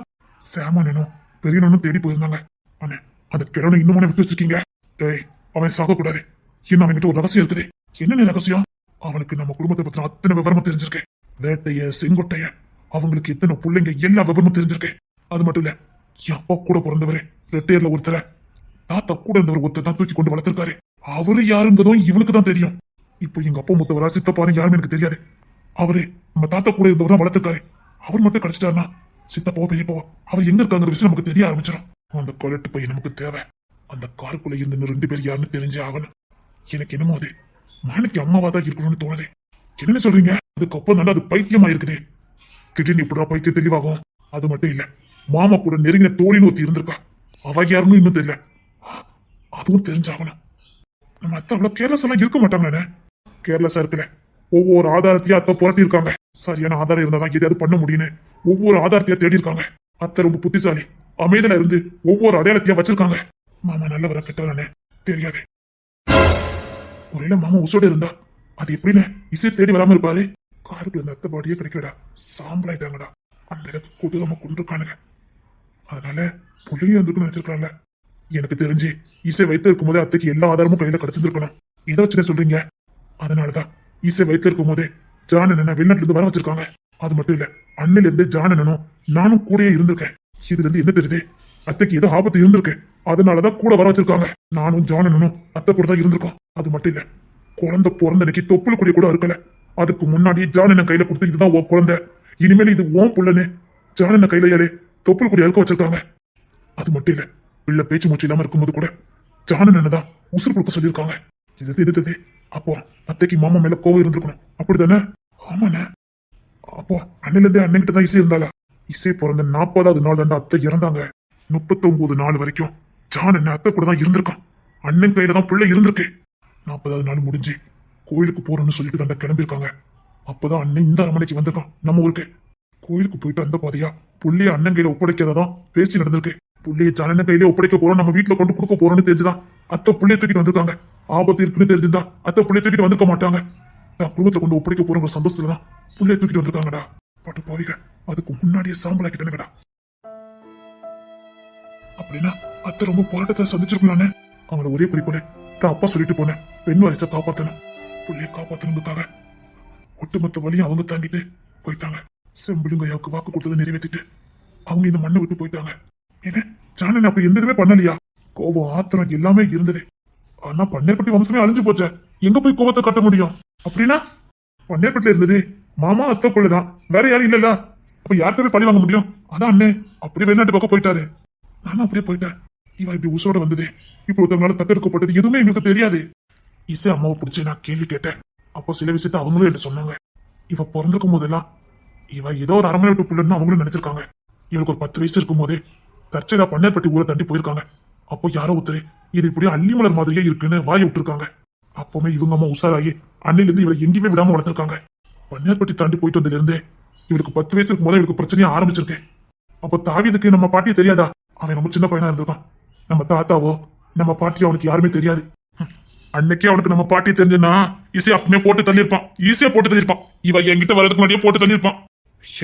சேமனும் பெரியனும் தேடி போயிருந்தாங்க. அண்ணே, அந்த கிழவனை இன்னும் விட்டு வச்சிருக்கீங்க. டேய், அவன் சாகக்கூடாது. இன்னும் அவன்கிட்ட ஒரு ரகசியம் இருக்குது. என்னென்ன ரகசியம்? அவனுக்கு நம்ம குடும்பத்தை பத்தின அத்தனை விவரமும் தெரிஞ்சிருக்கு. வேட்டைய, செங்கொட்டைய, அவங்களுக்கு எத்தனை பிள்ளைங்க, எல்லா விவரமும் தெரிஞ்சிருக்கு. அது மட்டும் இல்ல, என் அப்பா கூட பிறந்தவரு ரெட்டையர்ல ஒருத்தர, தாத்தா கூட இருந்தவர் ஒருத்தர் தான் தூக்கி கொண்டு வளர்த்திருக்காரு. அவரு யாருங்கிறதும் இவனுக்கு தான் தெரியும். இப்போ எங்க அப்பா மூத்தவரா சித்தப்பாரு யாருன்னு எனக்கு தெரியாது. அவரு நம்ம தாத்தா கூட இருந்தவர் வளர்த்திருக்காரு. அவர் மட்டும் கிடைச்சிட்டாருன்னா சித்தப்பாவோ பெரியப்பாவோ அவர் எங்க இருக்காங்கிற விஷயம் நமக்கு தெரிய ஆரம்பிச்சிடும். அந்த கொலட்டு பையன் நமக்கு தேவை. அந்த காருக்குள்ள இருந்த 2 பேர் யாருன்னு தெரிஞ்சே ஆகணும். எனக்கு என்னமோ அது மாணிக்கு அம்மாவா தான் இருக்கணும்னு தோணுது. என்னன்னு சொல்றீங்க? அதுக்கப்புறம் தானே அது பைத்தியமா இருக்குது. திடீர்னு இப்படா பைத்தியம் தெளிவாகும். அது மட்டும் இல்ல, மாமா கூட நெருங்கின தோழின்னு ஒருத்தி இருந்திருக்கா. அவ யாருன்னு இன்னும் தெரியல. அதுவும் தெரிஞ்சாகணும். நம்ம அத்தை அவ்வளவு கேர்லஸ் எல்லாம் இருக்க மாட்டாங்களே. கேர்லஸா இருக்கல, ஒவ்வொரு ஆதாரத்தையும் அத்தை புரட்டி இருக்காங்க. சரியான ஆதாரம் இருந்தாதான் எதையாவது பண்ண முடியும்னு ஒவ்வொரு ஆதாரத்தையா தேடி இருக்காங்க. அத்தை ரொம்ப புத்திசாலி, அமைதியில இருந்து ஒவ்வொரு அடையாளத்தையா வச்சிருக்காங்க. மாமா நல்லவரா கெட்டவரானே தெரியாது. ஒருவேளை மாமா உசோட இருந்தா அது எப்படின்னு இசை தேடி வராம இருப்பாரு. காருக்கு இருந்த அத்தை பாடியே கிடைக்கடா, சாம்பலாயிட்டாங்கடா. அந்த இடத்துக்கு கொடூரமா கொண்டிருக்கானுங்க. அதனால புள்ளையும் இருந்துக்குன்னு நினைச்சிருக்காங்கல்ல. எனக்கு தெரிஞ்சு இசை வைத்து இருக்கும் போதே அத்தைக்கு எல்லா ஆதாரமும் கையில கிடைச்சிருக்கணும். இதை வச்சுன்னு சொல்றீங்க? அதனாலதான் இசை வைத்து இருக்கும் போதே ஜான் அண்ணனை வெளிநாட்டுல இருந்து வர வச்சிருக்காங்க. அது மட்டும் இல்ல, அண்ணில இருந்து ஜான் அண்ணனும் நானும் கூடயே இருந்திருக்கேன். இதுல இருந்து என்ன தெரியுது? அத்தைக்கு ஏதோ ஆபத்து இருந்திருக்கு, அதனாலதான் கூட வர வச்சிருக்காங்க. நானும் ஜான் அண்ணனும் அத்தை கூட தான் இருந்திருக்கோம். அது மட்டும் இல்ல, குழந்தை பிறந்த அன்னைக்கு தொப்புள் கொடி கூட இருக்கல. அதுக்கு முன்னாடியே ஜான் அண்ணன் கையில கொடுத்து இதுதான் உன் குழந்தை, இனிமேல் இது ஓன் புள்ளன்னு ஜான் அண்ணன் கையில தொப்புள் கொடி அறுக்க வச்சிருக்காங்க. அது மட்டும் இல்ல, பிள்ளை பேச்சு மூச்சு இல்லாம இருக்கும்போது கூட ஜான் அண்ணன் தான் உசுறு கொடுக்க சொல்லியிருக்காங்க. இது எடுத்தது அப்போ அத்தைக்கு மாமா மேல கோவம் இருந்திருக்கணும், அப்படித்தானே? ஆமாண்ணே. அப்போ அண்ணில இருந்தே அண்ணன் கிட்ட தான் இசை இருந்தாளா? இசை பிறந்த 40வது நாள் தாண்டா அத்தை இறந்தாங்க. 39 நாள் வரைக்கும் ஜான் அண்ணன் அத்தை கூட தான் இருந்திருக்கான். அண்ணன் கையில தான் பிள்ளை இருந்திருக்கு. 40வது நாள் முடிஞ்சு கோயிலுக்கு போறோம்னு சொல்லிட்டு தாண்டா கிளம்பியிருக்காங்க. அப்பதான் அண்ணன் இந்த அரமனைக்கு வந்திருக்கான் நம்ம ஊருக்கு. கோயிலுக்கு போயிட்டு அந்த பாதையா புள்ளைய அண்ணன் கையில ஒப்படைக்கிறதா பேசி நடந்திருக்கு. புள்ளைய ஜானண்ணன் கையில ஒப்படைக்க போறோம், நம்ம வீட்டுல கொண்டு கொடுக்க போறோம்னு தெரிஞ்சுதான் அத்தை புள்ளைய தூக்கிட்டு வந்திருக்காங்க. ஆபத்து இருக்குன்னு தெரிஞ்சிருந்தா அத்தை புள்ளைய தூக்கிட்டு வந்துக்க மாட்டாங்க. நான் குடும்பத்தை கொண்டு ஒப்படைக்க போறோங்கிற சந்தோஷத்துலதான் புள்ளைய தூக்கிட்டு வந்திருக்காங்கடா. பட்டு பாவிக, அதுக்கு முன்னாடியே சாம்பலாக்கிட்டேனுங்கடா. அப்படின்னா அத்தை ரொம்ப போராட்டத்தை சந்திச்சிருக்கலான்னு அவங்கள ஒரே குறிக்கோளே தான் அப்பா சொல்லிட்டு போனேன். பெண் வாரிசை காப்பாத்தணும், புள்ளைய காப்பாத்தணுங்கிறதுக்காக ஒட்டுமொத்த வழியும் அவங்க தாங்கிட்டு போயிட்டாங்க. செம்பிடுங்கையாவுக்கு வாக்கு கொடுத்ததை நிறைவேற்றிட்டு அவங்க இந்த மண்ணை விட்டு போயிட்டாங்க. ஏன்னா ஜானன் அப்ப எந்த இதுவே பண்ணலையா? கோபம், ஆத்திரம் எல்லாமே இருந்தது. ஆனா பன்னேர்பட்டி வம்சமே அழிஞ்சு போச்ச, எங்க போய் கோபத்தை காட்ட முடியும்? அப்படின்னா பன்னேர்பட்டில இருந்தது மாமா அத்தை பிள்ளைதான், வேற யாரும் இல்லல்ல. அப்ப யார்கிட்ட போய் பழி வாங்க முடியும்? அதான் அண்ணே அப்படியே வெளிநாட்டு பக்கம் போயிட்டாரு, நானும் அப்படியே போயிட்டேன். இவ இப்படி உசோட வந்தது, இப்ப ஒருத்தவங்களால தத்தெடுக்கப்பட்டது எதுவுமே எங்களுக்கு தெரியாது. இசை அம்மாவை பிடிச்சி நான் கேள்வி கேட்டேன். அப்போ சில விஷயத்த அவங்களும் என்ன சொன்னாங்க. இவ பிறந்திருக்கும் போதெல்லாம் இவ ஏதோ ஒரு அரமனை விட்டு புள்ளன்னு அவங்களும் நினைச்சிருக்காங்க. இவளுக்கு ஒரு 10 வயசு இருக்கும் போதே தற்செயலா பன்னேர்பட்டி ஊரை தாண்டி போயிருக்காங்க. அப்போ யாரோ ஒருத்தர் இது இப்படியே அள்ளிமலர் மாதிரியே இருக்குன்னு வாயை விட்டுருக்காங்க. அப்பவுமே இவங்க அம்மா உசாராகி அன்னையில இருந்து இவளை எங்கேயுமே விடாம வளர்த்திருக்காங்க. பன்னேர்பட்டி தாண்டி போயிட்டு வந்ததுல இருந்தே இவளுக்கு 10 வயசு இருக்கும் போதே இவளுக்கு பிரச்சனையா ஆரம்பிச்சிருக்கேன். அப்போ தாவிதுக்கு நம்ம பாட்டியை தெரியாதா? அவன் ரொம்ப சின்ன பையனா இருந்திருக்கான். நம்ம தாத்தாவோ நம்ம பாட்டியோ அவனுக்கு யாருமே தெரியாது. அன்னைக்கே அவனுக்கு நம்ம பாட்டி தெரிஞ்சுன்னா ஈஸியா அப்பமே போட்டு தள்ளியிருப்பான். ஈஸியா போட்டு தள்ளியிருப்பான். இவ என்கிட்ட வரதுக்கு முன்னாடியே போட்டு தள்ளியிருப்பான்.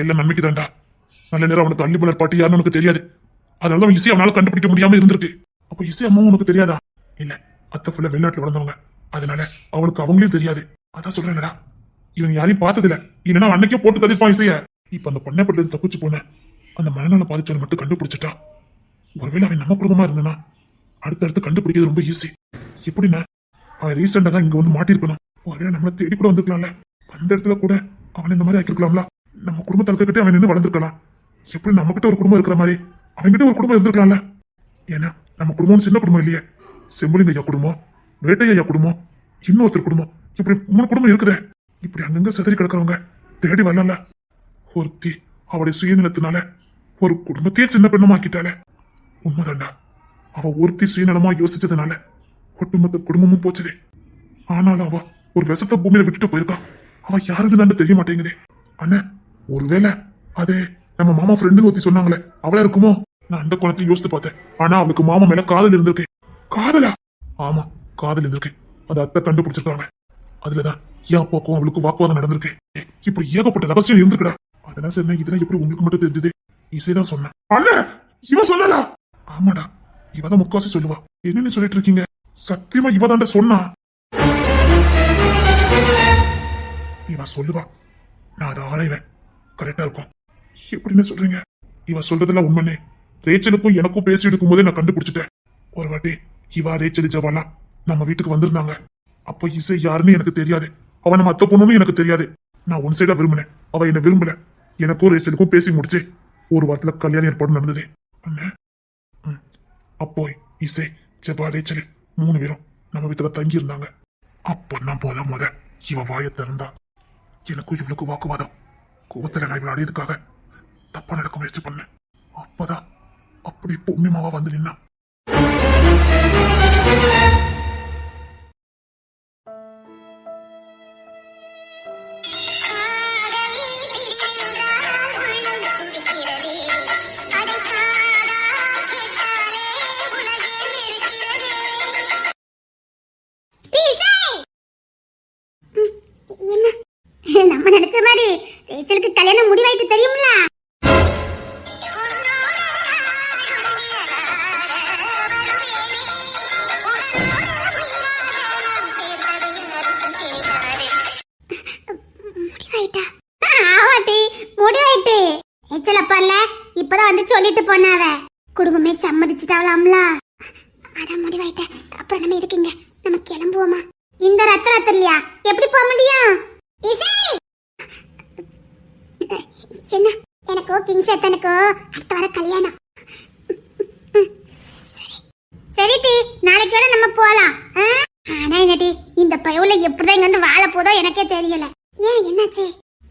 எல்லாம் நம்பிக்கை தாண்டா. நல்ல நேரம் அவனுக்கு அள்ளிமலர் பாட்டி யாருன்னு உனக்கு தெரியாது. அதனாலதான் இசை அவனால கண்டுபிடிக்க முடியாம இருந்திருக்கு. அப்ப இசை அம்மாவும் உனக்கு தெரியாதா? இல்ல, அத்தை ஃபுல்லா வெளிநாட்டுல வளர்ந்தவங்க, அதனால அவனுக்கு அவங்களையும் தெரியாது. அதான் சொல்றேன்டா, இவன் யாரையும் பார்த்ததில்ல, இல்லைன்னா அன்னைக்கே போட்டு தள்ளிருப்பான் இசைய. இப்ப அந்த பண்ணைப்பட்டு தப்பிச்சு போன அந்த மனநல பாதிச்சவனை மட்டும் கண்டுபிடிச்சிட்டா, ஒருவேளை அவன் நம்ம குடும்பமா இருந்தானா அடுத்தடுத்து கண்டுபிடிக்கிறது ரொம்ப ஈஸி. எப்படின்னா அவன் ரீசெண்டா தான் இங்க வந்து மாட்டிருக்கணும். ஒருவேளை நம்மளை தேடி கூட வந்துக்கலாம்ல. அந்த இடத்துல கூட அவன் இந்த மாதிரி ஆக்கிருக்கலாம்ல. நம்ம குடும்பத்தை கிட்ட அவன் நின்று வளர்ந்துருக்கலாம். எப்படி நம்ம கிட்ட ஒரு குடும்பம் இருக்கிற மாதிரி அவன்கிட்ட ஒரு குடும்பம் இருந்திருக்கலாம்ல. ஏன்னா நம்ம குடும்பம் சின்ன குடும்பம் இல்லையே. செம்புலிங்க ஐயா குடும்பம், வேட்டையா ஐயா குடும்பம், இன்னொருத்தர் குடும்பம், இப்படி 3 குடும்பம் இருக்குதே. இப்படி அங்கங்க சிதறி கிடக்கிறவங்க தேடி வரல. ஒருத்தி அவளுடைய சுயநலத்தினால ஒரு குடும்பத்தையே சின்ன பெண்ணமாக்கிட்டாளே. உண்மைதாண்டா, அவ ஒருத்தி சுயநலமா யோசிச்சதுனால ஒட்டுமொத்த குடும்பமும் போச்சுதே. ஆனாலும் அவ ஒரு விஷத்தை பூமியில விட்டுட்டு போயிருக்கா. அவ யாருன்னு தெரிய மாட்டேங்குதே. அண்ணா, ஒருவேளை அது நம்ம மாமா ஃப்ரெண்டு ஒருத்தி சொன்னாங்களே அவளா இருக்குமோ? நான் அந்த குளத்தையும் யோசித்து பார்த்தேன். ஆனா அவளுக்கு மாமா மேல காதல் இருந்திருக்கு. காதலா? ஆமா, காதல் இருந்திருக்கு. அந்த அத்தை கண்டுபிடிச்சிருக்காங்க. அதுலதான் என் அப்பாக்கும் அவளுக்கு வாக்குவாதம் நடந்திருக்கு. இப்படி ஏகப்பட்ட ரகசியம் இருந்திருக்குடா. அதெல்லாம் சரி, இதெல்லாம் எப்படி உங்களுக்கு மட்டும் தெரிஞ்சது? இசைதான் சொன்னேன். அண்ணா, இவ சொல்லலா? ஆமாடா, இவதான் முக்காசி சொல்லுவா. என்னன்னு சொல்லிட்டு இருக்கீங்க? சத்தியமா இவதாண்ட சொன்னா. இவ சொல்லுவா, நான் அதை ஆளைவேன். கரெக்டா இருக்கும். எப்படின்னு சொல்றீங்க? இவ சொல்றதெல்லாம் உண்மைனே ரேச்சலுக்கும் எனக்கும் பேசி எடுக்கும் போதே நான் கண்டுபிடிச்சிட்டேன். ஒரு வாட்டி இவா ரேச்சல் ஜவாலா நம்ம வீட்டுக்கு வந்திருந்தாங்க. அப்ப இசை யாருன்னு எனக்கு தெரியாது. அவன் நம்ம அத்தை பொண்ணுன்னு எனக்கு தெரியாது. நான் ஒன் சைடா விரும்பினேன், அவ என்ன விரும்பல. எனக்கும் ரேச்சலுக்கும் பேசி முடிச்சு ஒரு வாரத்துல கல்யாணம் ஏற்பாடு நடந்தது. அப்போ இசை, ஜபா, ரேச்சல் 3 பேரும் நம்ம வீட்டுல தங்கி இருந்தாங்க. அப்பதான் முத இவ வாய திறந்தா. எனக்கும் இவளுக்கு வாக்குவாதம். கோவத்துல நான் இவளை அடையதுக்காக தப்பா நடக்க முயற்சி பண்ணேன். அப்பதான் அப்படி பொம்மிமாவா வந்து நின்னா. நம்ம நினைச்ச மாதிரி ரேச்சலுக்கு கல்யாணம் முடிவாயிட்டு தெரியும்ல. முடிவாயிட்டா? ஆவாட்டி முடிவாயிட்டு. ரேச்சல் அப்பா இல்ல, இப்பதான் வந்து சொல்லிட்டு போனாவ. குடும்பமே சம்மதிச்சுட்டாவலாம்ல. அதான் முடிவாயிட்ட. அப்புறம் நம்ம இருக்குங்க, நம்ம கிளம்புவோமா? இந்த ரத்தராத்திரியா எப்படி போக முடியும்? என்ன, எனக்கோ கிங் சேத்தனுக்கோ அடுத்த வாரம் கல்யாணம். சரி டி, நாளைக்கு வர நம்ம போலாம். ஆனா என்னடி, இந்த பயவுல எப்படிதான் இங்க வந்து வாழ போதோ எனக்கே தெரியல. ஏன், என்னாச்சு?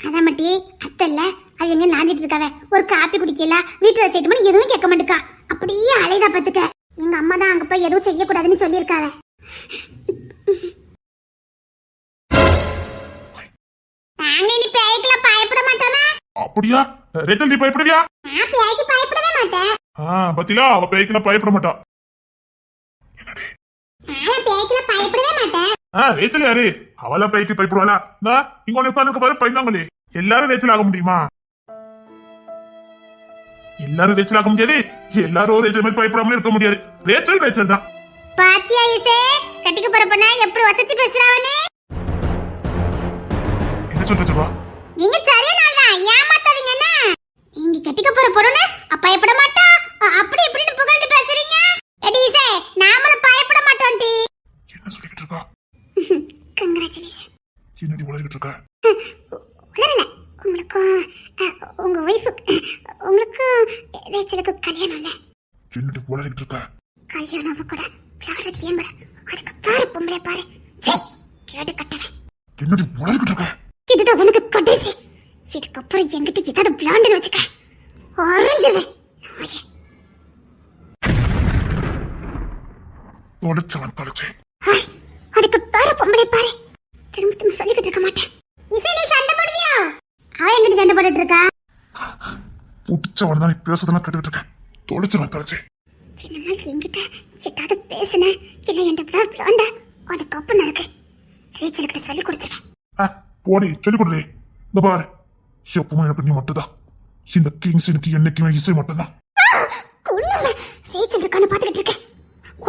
அதான் மட்டி, அத்தை இல்ல, அவ எங்க நாஞ்சிட்டு இருக்காவ. ஒரு காப்பி குடிக்கல, வீட்டுல வச்சுட்டு எதுவும் கேட்க மாட்டுக்கா. அப்படியே அலைதா பாத்துக்க. எங்க அம்மா தான் அங்க போய் எதுவும் செய்யக்கூடாதுன்னு சொல்லியிருக்காவ. நாங்க இனி பேய்க்குலாம் பயப்பட மாட்டோமா? அப்படியா? ரேச்சல் நீ பயப்படுவியா? நான் பேய்க்கு பயப்படவே மாட்டேன். பத்திலா, அவ பேய்க்குலாம் பயப்பட மாட்டா. நான் பேய்க்குலாம் பயப்படவே மாட்டேன். ரேச்சல் யாரு? அவளா பேய்க்கு பயப்படுவாளா? இங்க ஒண்ணு உட்காந்துக்கு பாரு, பயந்தாங்களே. எல்லாரும் ரேச்சல் ஆக முடியுமா? எல்லாரும் ரேச்சல் ஆக முடியாது. எல்லாரும் ரேச்சல் மாதிரி பயப்படாமலே இருக்க முடியாது. ரேச்சல் ரேச்சல் தான். பாத்தியா இசே, கட்டிக்க போற பொண்ணா எப்படி வசதி பேசுறாவனே? என்ன சொல்ற ஜபா? நீங்க சரியான ஆள் தான், ஏமாத்தாதீங்க. என்ன நீங்க கட்டிக்க போற பொண்ணு பயப்பட மாட்டா அப்படி இப்படின்னு புகழ்ந்து பேசுறீங்க. எடி இசே, நாமள பயப்பட மாட்டோம் டி. என்ன சொல்லிட்டு இருக்கா? கங்க்ராச்சுலேஷன். என்னடி உளறிட்டு இருக்கா? உளறல. உங்களுக்கு உங்க வைஃப், உங்களுக்கு ரேச்சலுக்கு கல்யாணம் இல்ல. என்னடி உளறிட்டு இருக்கா? கல்யாணம் கூட விளையாடுறது ஏம்பட. அதுக்கு பாரு பொம்பளை பாரு. சரி, கேட்டு கட்டவன். என்னடி உளறிட்டு இருக்கா? இதுதான் உனக்கு கடைசி. இதுக்கப்புறம் என்கிட்ட ஏதாவது பிளான் வச்சுக்க, ஆரஞ்சிருவேன். உடைச்சவன் கழிச்சு. அதுக்கு பாரு பொம்பளை பாரு. திரும்ப திரும்ப சொல்லிக்கிட்டு இருக்க மாட்டேன். இசை, நீ சண்டை போடுவியா? அவ என்கிட்ட சண்டை போட்டுட்டு இருக்கா. புடிச்சவன் தான் நீ பேசுறதெல்லாம் கேட்டுக்கிட்டு இருக்கேன். தொலைச்சவன் கழிச்சு. என்னமா என்கிட்ட ஏதாவது பேசுன இல்லை என்கிட்ட பிளான்டா, அதுக்கப்புறம் இருக்கு. ரேச்சல்கிட்ட சொல்லி கொடுத்துருவேன். போடி, சொல்லி கொடுறே. இந்த பாரு, எப்பவும் எனக்கு நீ மட்டும்தான். இந்த கிங்ஸ் எனக்கு என்னைக்குமே இசை மட்டும்தான். ரேச்சல் இருக்கான்னு பாத்துக்கிட்டு இருக்கேன்.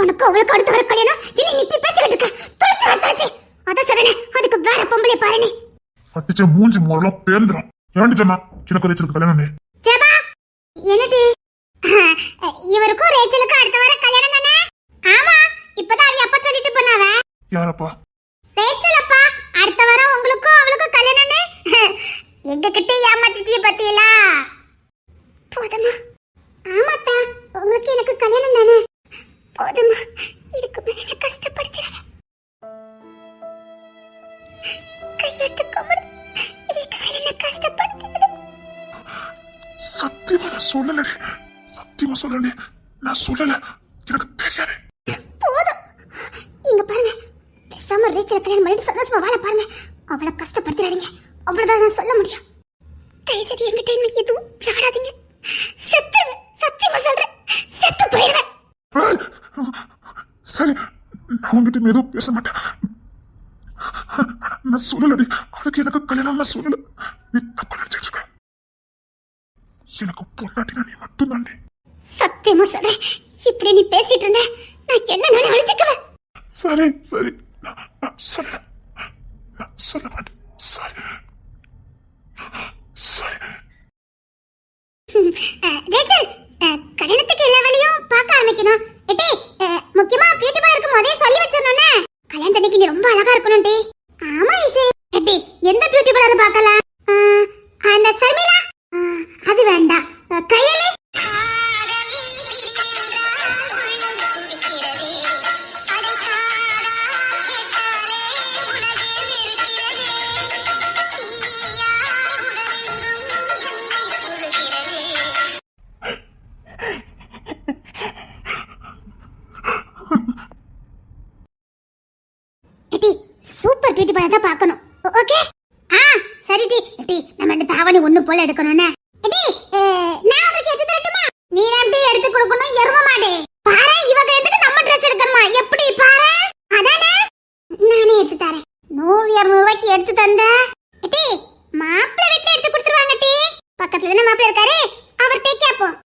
உனக்கு அவளுக்கு அடுத்த வர கல்யாணம், என்ன நீ இப்படி பேசிக்கிட்டு இருக்க? தொலைச்சு தொலைச்சு. அதான் சொல்றேன், அதுக்கு வேற பொம்பளை பாரு. நீ அடிச்ச மூஞ்சி மோரெல்லாம் பேந்துரும். ஏன்டி சொன்னா எனக்கு ரேச்சலுக்கு கல்யாணம்? ஜெபா என்னடி இவருக்கும் ரேச்சலுக்கும் அடுத்த வாரம் கல்யாணம் தானே? ஆமா, இப்பதான் அவ அப்பா சொல்லிட்டு போனாவ. யாரப்பா? ரேச்சல் அப்பா, அடுத்த வாரம் உங்களுக்கும் அவளுக்கும் கல்யாணம்னு எங்க கிட்ட ஏமாத்திட்டிய பத்தியலா? போதுமா? ஆமாத்தா, உங்களுக்கு எனக்கு கல்யாணம் தானே? போதுமா, இதுக்கு மேல என்ன கஷ்டப்படுத்துறேன். கையெட்டு கும்பிடு, இதுக்கு மேல என்ன கஷ்டப்படுத்துறது? சத்தியமா நான் சொல்லலடி, சத்தியமா சொல்லலடி, நான் சொல்லல, எனக்கு தெரியாது. போதும், இங்க பாருங்க, பேசாம ரேச்சல் கல்யாணம் பண்ணிட்டு சந்தோஷமா வாழ பாருங்க. அவளை கஷ்டப்படுத்துறாதீங்க, அவ்வளவுதான் நான் சொல்ல முடியும். தயவுசெய்து என்கிட்ட இன்னும் எதுவும் விளையாடாதீங்க. செத்துருவேன், சத்தியமா சொல்றேன், செத்து போயிடுவேன். சரி, நான் உங்ககிட்ட எதுவும் பேச மாட்டேன். நான் சொல்லலடி, அவளுக்கு எனக்கு கல்யாணம் நான் சொல்லல. நீ தப்பா நினைச்சிட்டு இருக்க. எனக்கு பொண்டாட்டினா நீ மட்டும் தாண்டி. சத்தியமா சொல்றேன், இப்படி நீ பேசிட்டு இருந்த நான் என்ன நான் அழிச்சுக்குவேன். சரி சரி, நான் சொல்ல மாட்டேன். சரி சரி. ரேச்சல், கல்யாணத்துக்கு எல்லா வேலையும் பார்க்க ஆரம்பிக்கணும். எட்டி, முக்கியமா பியூட்டி பார்லருக்கு முதல்ல சொல்லி வச்சிரணும்னே. கல்யாணத்துக்கு நீ ரொம்ப அழகா இருக்கணும் டி. ஆமா இசை. எட்டி, எந்த பியூட்டி பார்லர் பார்க்கலாம்? அந்த சர்மிளா, அது வேண்டாம். கையலே சூப்பர் பியூட்டி பார்லர் தான் பார்க்கணும். ஓகே? சரி டி. டி, நம்ம இந்த தாவணி ஒண்ணு போல எடுக்கணும்னே. டி, நான் உங்களுக்கு எடுத்து தரட்டுமா? நீ தான் எடுத்து கொடுக்கணும், எரும மாடே. பாரு, இவ கையத்துக்கு நம்ம Dress எடுக்கணுமா? எப்படி பாரு? அதானே, நானே எடுத்து தரேன். 100 ரூபாய்க்கு எடுத்து தந்த. டி, மாப்பிள்ளை வீட்ல எடுத்து கொடுத்துருவாங்க டி. பக்கத்துல தான மாப்பிள்ளை இருக்காரு, அவர்ட்டே கேப்போம்.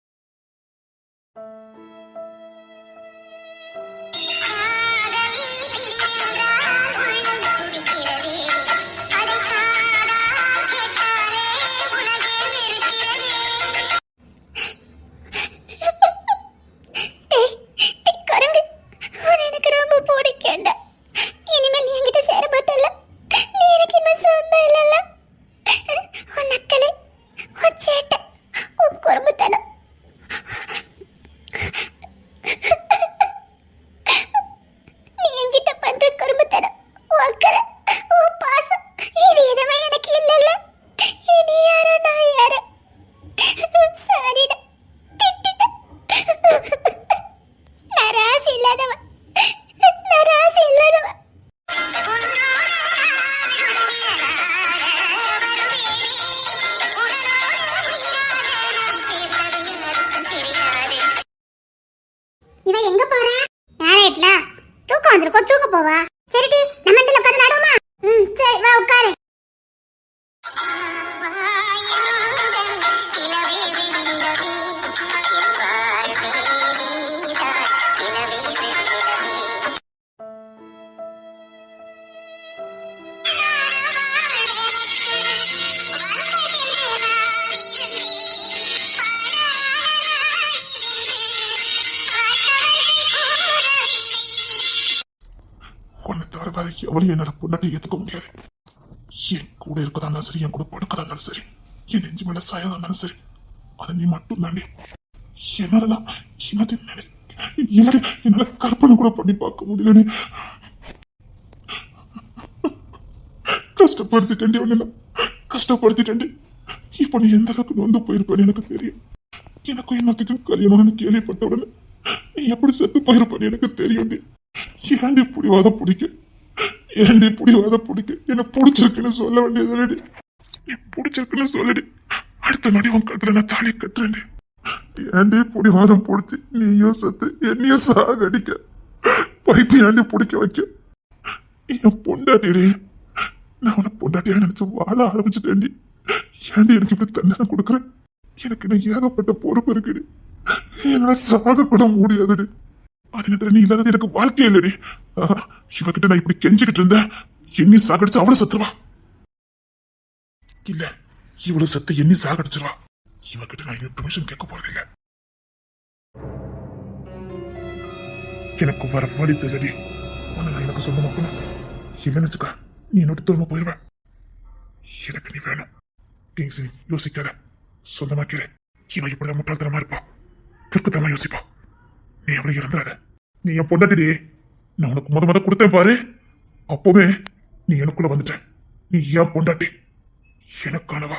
தூங்க போவா. சரிடி, நம்ம இந்த உட்கார்ந்து நாடுவோமா? சரி, வா உட்காரு. எவளையும் என்னால பொண்டாட்டி ஏத்துக்க முடியாது. என் கூட இருக்கதா சரி, என் கூட படுக்கதா இருந்தாலும் சரி, என் நெஞ்சு மேல சாயதா இருந்தாலும் சரி, அதை நீ மட்டும் தாண்டி. என்னாலலாம் என்னால கற்பனை கூட பண்ணி பார்க்க முடியல. கஷ்டப்படுத்திட்டேன் ஒண்ணு, கஷ்டப்படுத்திட்டேன். இப்ப நீ எந்த அளவுக்கு நொந்து போயிருப்பேன்னு எனக்கு தெரியும். எனக்கும் என்னத்துக்கும் கல்யாணம்னு கேள்விப்பட்ட உடனே நீ எப்படி செத்து போயிருப்பேன்னு எனக்கு தெரியும். ஏன்டி புடிவாத பிடிக்க, ஏன்டி புடிவாத பிடிக்க? என்ன பிடிச்சிருக்குன்னு சொல்ல வேண்டியது. நீ பிடிச்சிருக்குன்னு சொல்லடி, அடுத்த நடி உன் கத்துல நான் தாலி கட்டுறேன். ஏன்டி புடிவாதம் பிடிச்சி நீயும் செத்து என்னையும் சாகடிக்க, பைத்தியாண்டி பிடிக்க வைக்க? என் பொண்டாட்டியே, நான் உன்னை பொண்டாட்டியா நினைச்சு வாழ ஆரம்பிச்சுட்டேன்டி. ஏன்டி எனக்கு இப்படி தண்டனை கொடுக்குறேன்? எனக்கு இன்னும் ஏகப்பட்ட பொறுப்பு இருக்குடி. என்னால சாக கூட முடியாதுடி. அது நீ இல்லாதது எனக்கு வாழ்க்கை இல்லடி. இவகிட்ட நான் இப்படி கெஞ்சிக்கிட்டு இருந்தேன், என்னி சாகடிச்சு அவளை சத்துருவா. இல்ல இவ்வளவு சத்த எண்ணி சாகடிச்சிருவா. இவகிட்ட நான் இனி பெர்மிஷன் கேட்க போறதில்ல. எனக்கு வர வழி தெரியடி. உன்னை நான் எனக்கு சொந்தமாக்கணும். இல்லைன்னு வச்சுக்கா நீ என்னோட தூரமா போயிருவேன். எனக்கு நீ வேணும். கிங்ஸ் யோசிக்காத, சொந்தமாக்கிறேன். இவன் இப்படிதான் முட்டாள்தனமா இருப்பா, கிறுக்குத்தனமா யோசிப்பா. நீ அவளை இறந்துடாத. நீ என் பொண்டாட்டிடி. நான் உனக்கு முத கொடுத்தேன் பாரு, அப்பவே நீ எனக்குள்ள வந்துட்ட. நீ ஏன் பொண்டாட்டி, எனக்கானவா.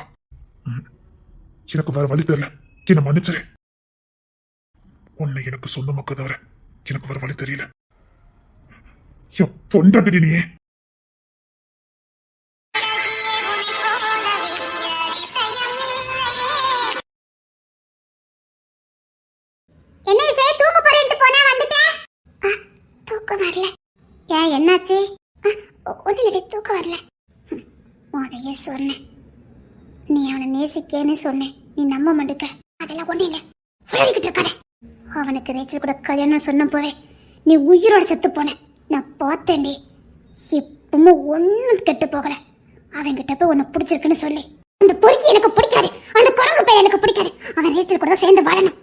எனக்கு வேற வழி தெரியல, என்ன மன்னிச்சிரு. உன்னை எனக்கு சொந்தமாக்க தவிர எனக்கு வேற வழி தெரியல. என் பொண்டாட்டி நீ. என்ன இசை, தூங்க போறேன்ட்டு போனா வந்துட்டேன். தூக்கம் வரல. ஏன் என்னாச்சு? ஒன்னும் தூக்கம் வரல. உதைய சொன்னேன், நீ அவனை நேசிக்கேன்னு சொன்னேன், நீ நம்ப மாட்டுக்க. அதெல்லாம் ஒண்ணு இல்ல, விளையாடிக்கிட்டு இருக்காத. அவனுக்கு ரேச்சல் கூட கல்யாணம் சொன்ன போவே நீ உயிரோட செத்து போன. நான் பார்த்தேன்டி. இப்பவும் ஒண்ணும் கெட்டு போகல. அவன்கிட்ட போய் உன்னை பிடிச்சிருக்குன்னு சொல்லி. அந்த பொறுக்கி எனக்கு பிடிக்காது, அந்த குரங்கு பையன் எனக்கு பிடிக்காது. அவன் ரேச்சல் கூட சேர்ந்து வாழணும்.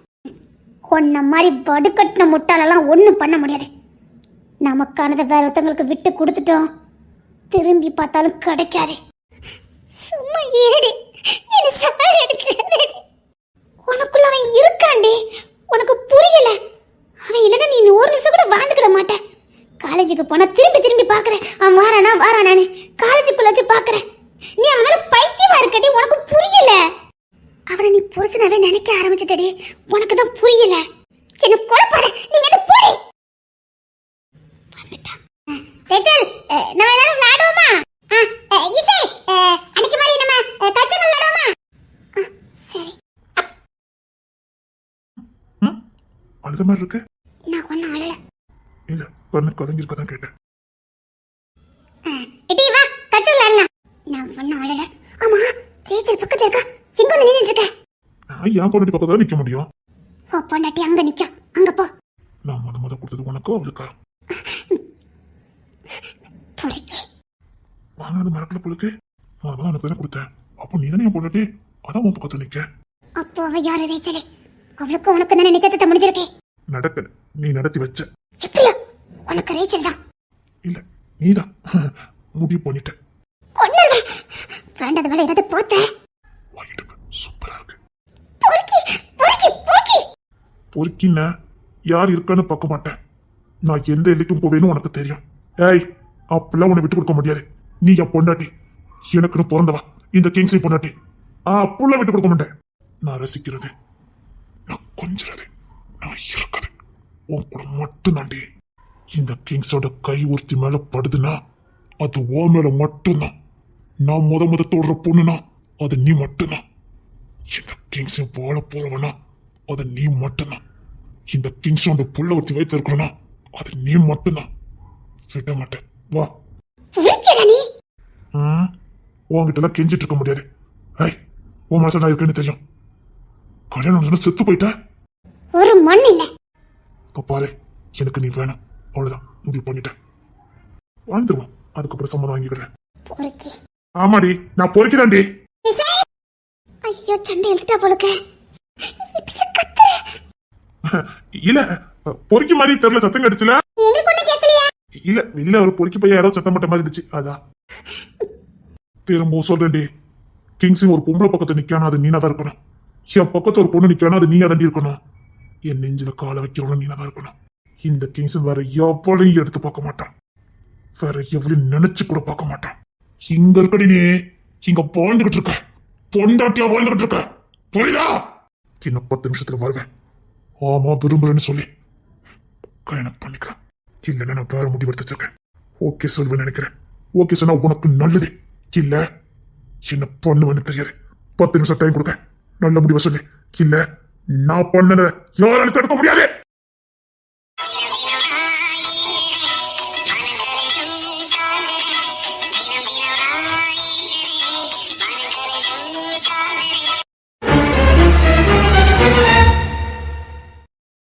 உன்ன மாதிரி வடுக்கட்டின முட்டாளெல்லாம் ஒண்ணும் பண்ண முடியாது. நமக்கானதை வேற ஒருத்தங்களுக்கு விட்டு கொடுத்துட்டோம், திரும்பி பார்த்தாலும் கிடைக்காது. சும்மா ஏடி, என்ன சாகடிச்சாதே. உனக்குள்ள அவன் இருக்காண்டி, உனக்கு புரியல. அவன் இல்லைன்னா நீ ஒரு நிமிஷம் கூட வாழ்ந்துக்கிட மாட்ட. காலேஜுக்கு போனா திரும்பி திரும்பி பாக்குறேன், அவன் வாரானான்னு காலேஜுக்குள்ள வச்சு பாக்குறேன். நீ அவன் மேல பைத்தியமா இருக்கடி, உனக்கு புரியல. அவனை நீ புருஷனாவே நினைக்க ஆரம்பிச்சிட்டடி, உனக்கு தான் புரியல. என்ன குழப்பாத, நீ என்ன போடி. வந்துட்டான். ரேச்சல், நம்ம எல்லாரும் விளையாடுவோமா? இசை, அன்னைக்கு மாதிரி நம்ம கச்சல் விளையாடுவோமா? சரி. அழுத மாதிரி இருக்கு. நான் ஒன்னும் அழல. இல்ல, கண்ணு கலங்கிருக்கதான் கேட்டேன். இடி வா, கச்சல் விளையாடலாம். நான் ஒன்னும் அழல. ஆமா, ரேச்சல் பக்கத்துல இருக்கா, எங்க வந்து நின்னுட்டு இருக்க? நான் என் பொண்ணு பக்கத்துல நிக்க முடியும். ஓ பொண்டாட்டி அங்க நிக்க, அங்க போ. நான் முத கொடுத்தது உனக்கோ அவளுக்கா? பொறுக்கி வாங்கினது மறக்கல பொழுக்கு. நான் எனக்கு தானே கொடுத்தேன். அப்போ நீ தானே என் பொண்டாட்டி, அதான் உன் பக்கத்துல நிக்க. அப்போ அவ யாரு ரேச்சலே? அவளுக்கு உனக்கு தானே நிச்சயத்தை முடிஞ்சிருக்கே. நடக்கல, நீ நடத்தி வச்ச. எப்படியா? உனக்கு ரேச்சல் தான். இல்ல, நீதான் முடிவு பண்ணிட்ட. ஒண்ணு வேண்டாத வேலை ஏதாவது போத்த. வாங்கிட்டு சூப்பரா இருக்கு. பொறுக்கி பொறுக்கி பொறுக்கி பொறுக்கின்னா யார் இருக்கான்னு பார்க்க மாட்டேன். நான் எந்த எல்லைக்கும் போவேன்னு உனக்கு தெரியும். ஏய், அப்பெல்லாம் உன்னை விட்டு கொடுக்க முடியாது. நீ என் பொண்டாட்டி, எனக்குன்னு பிறந்தவா, இந்த கிங்ஸை பொண்டாட்டி. அப்பெல்லாம் விட்டு கொடுக்க மாட்டேன். நான் ரசிக்கிறது, நான் கொஞ்சிறது, நான் இருக்கிறது உன் கூட மட்டும் தாண்டி. இந்த கிங்ஸோட கை ஒருத்தி மேல படுதுன்னா அது ஓ மேல மட்டும்தான். நான் முத தோடுற பொண்ணுனா அது நீ மட்டும்தான். இந்த கிங்ஸை வாழ போறவனா அது நீ மட்டும்தான். இந்த கிங்ஸோட புள்ள ஒருத்தி வைத்து இருக்கணும்னா அது நீ மட்டும்தான். விட மாட்டேன், வா. நீ உன்கிட்ட எல்லாம் கெஞ்சிட்டு இருக்க முடியாது. ஐய், உன் மனசுல நான் இருக்கேன்னு தெரியும். கல்யாணம் செத்து போயிட்ட. ஒரு மண் இல்ல. பாரு, எனக்கு நீ வேணும், அவ்வளவுதான் முடிவு பண்ணிட்டேன். வாழ்ந்துருவோம், அதுக்கப்புறம் சம்மதம் வாங்கிக்கிறேன். பொறுக்கி. ஆமாடி, நான் பொறுக்கிறான்டி. ஐயோ, சண்டை எழுத்துட்டா போலுக்க. இல்ல, பொறுக்கி மாதிரி தெரியல, சத்தம் கடிச்சுல. இல்ல, வெளியில ஒரு பொறுக்கி பையன் யாரோ சத்தம் பட்ட மாதிரி இருந்துச்சு, அதான். திரும்ப சொல்றேன்டி, கிங்ஸிங் ஒரு பொம்பளை பக்கத்துல நிக்கானா அது நீனா தான் இருக்கணும். என் பக்கத்துல ஒரு பொண்ணு நிக்கானா அது நீயா தாண்டி இருக்கணும். என் நெஞ்சில காலை வைக்கிறவனும் நீனா தான் இருக்கணும். இந்த கிங்ஸிங் வேற எவ்வளையும் எடுத்து பார்க்க மாட்டான், வேற எவ்வளவு நினைச்சு கூட பார்க்க மாட்டான். இங்க இருக்கடி, நீ இங்க வாழ்ந்துகிட்டு இருக்க, பொண்டாட்டியா வாழ்ந்துகிட்டு இருக்க, புரியுதா? இன்னும் 10 நிமிஷத்துல வருவேன். ஆமா, விரும்புறேன்னு சொல்லி கல்யாணம் பண்ணிக்கிறேன். இல்லைன்னா நான் வேற முடிவு எடுத்து வச்சிருக்கேன். ஓகே சொல்வேன்னு நினைக்கிறேன். ஓகே சொன்னா உனக்கு நல்லது. இல்ல என்ன பண்ணுவேன்னு தெரியாது. 10 நிமிஷம் டைம் கொடுக்க, நல்ல முடிவை சொல்லு. இல்ல நான் பண்ணத யாராலும் தடுக்க முடியாது.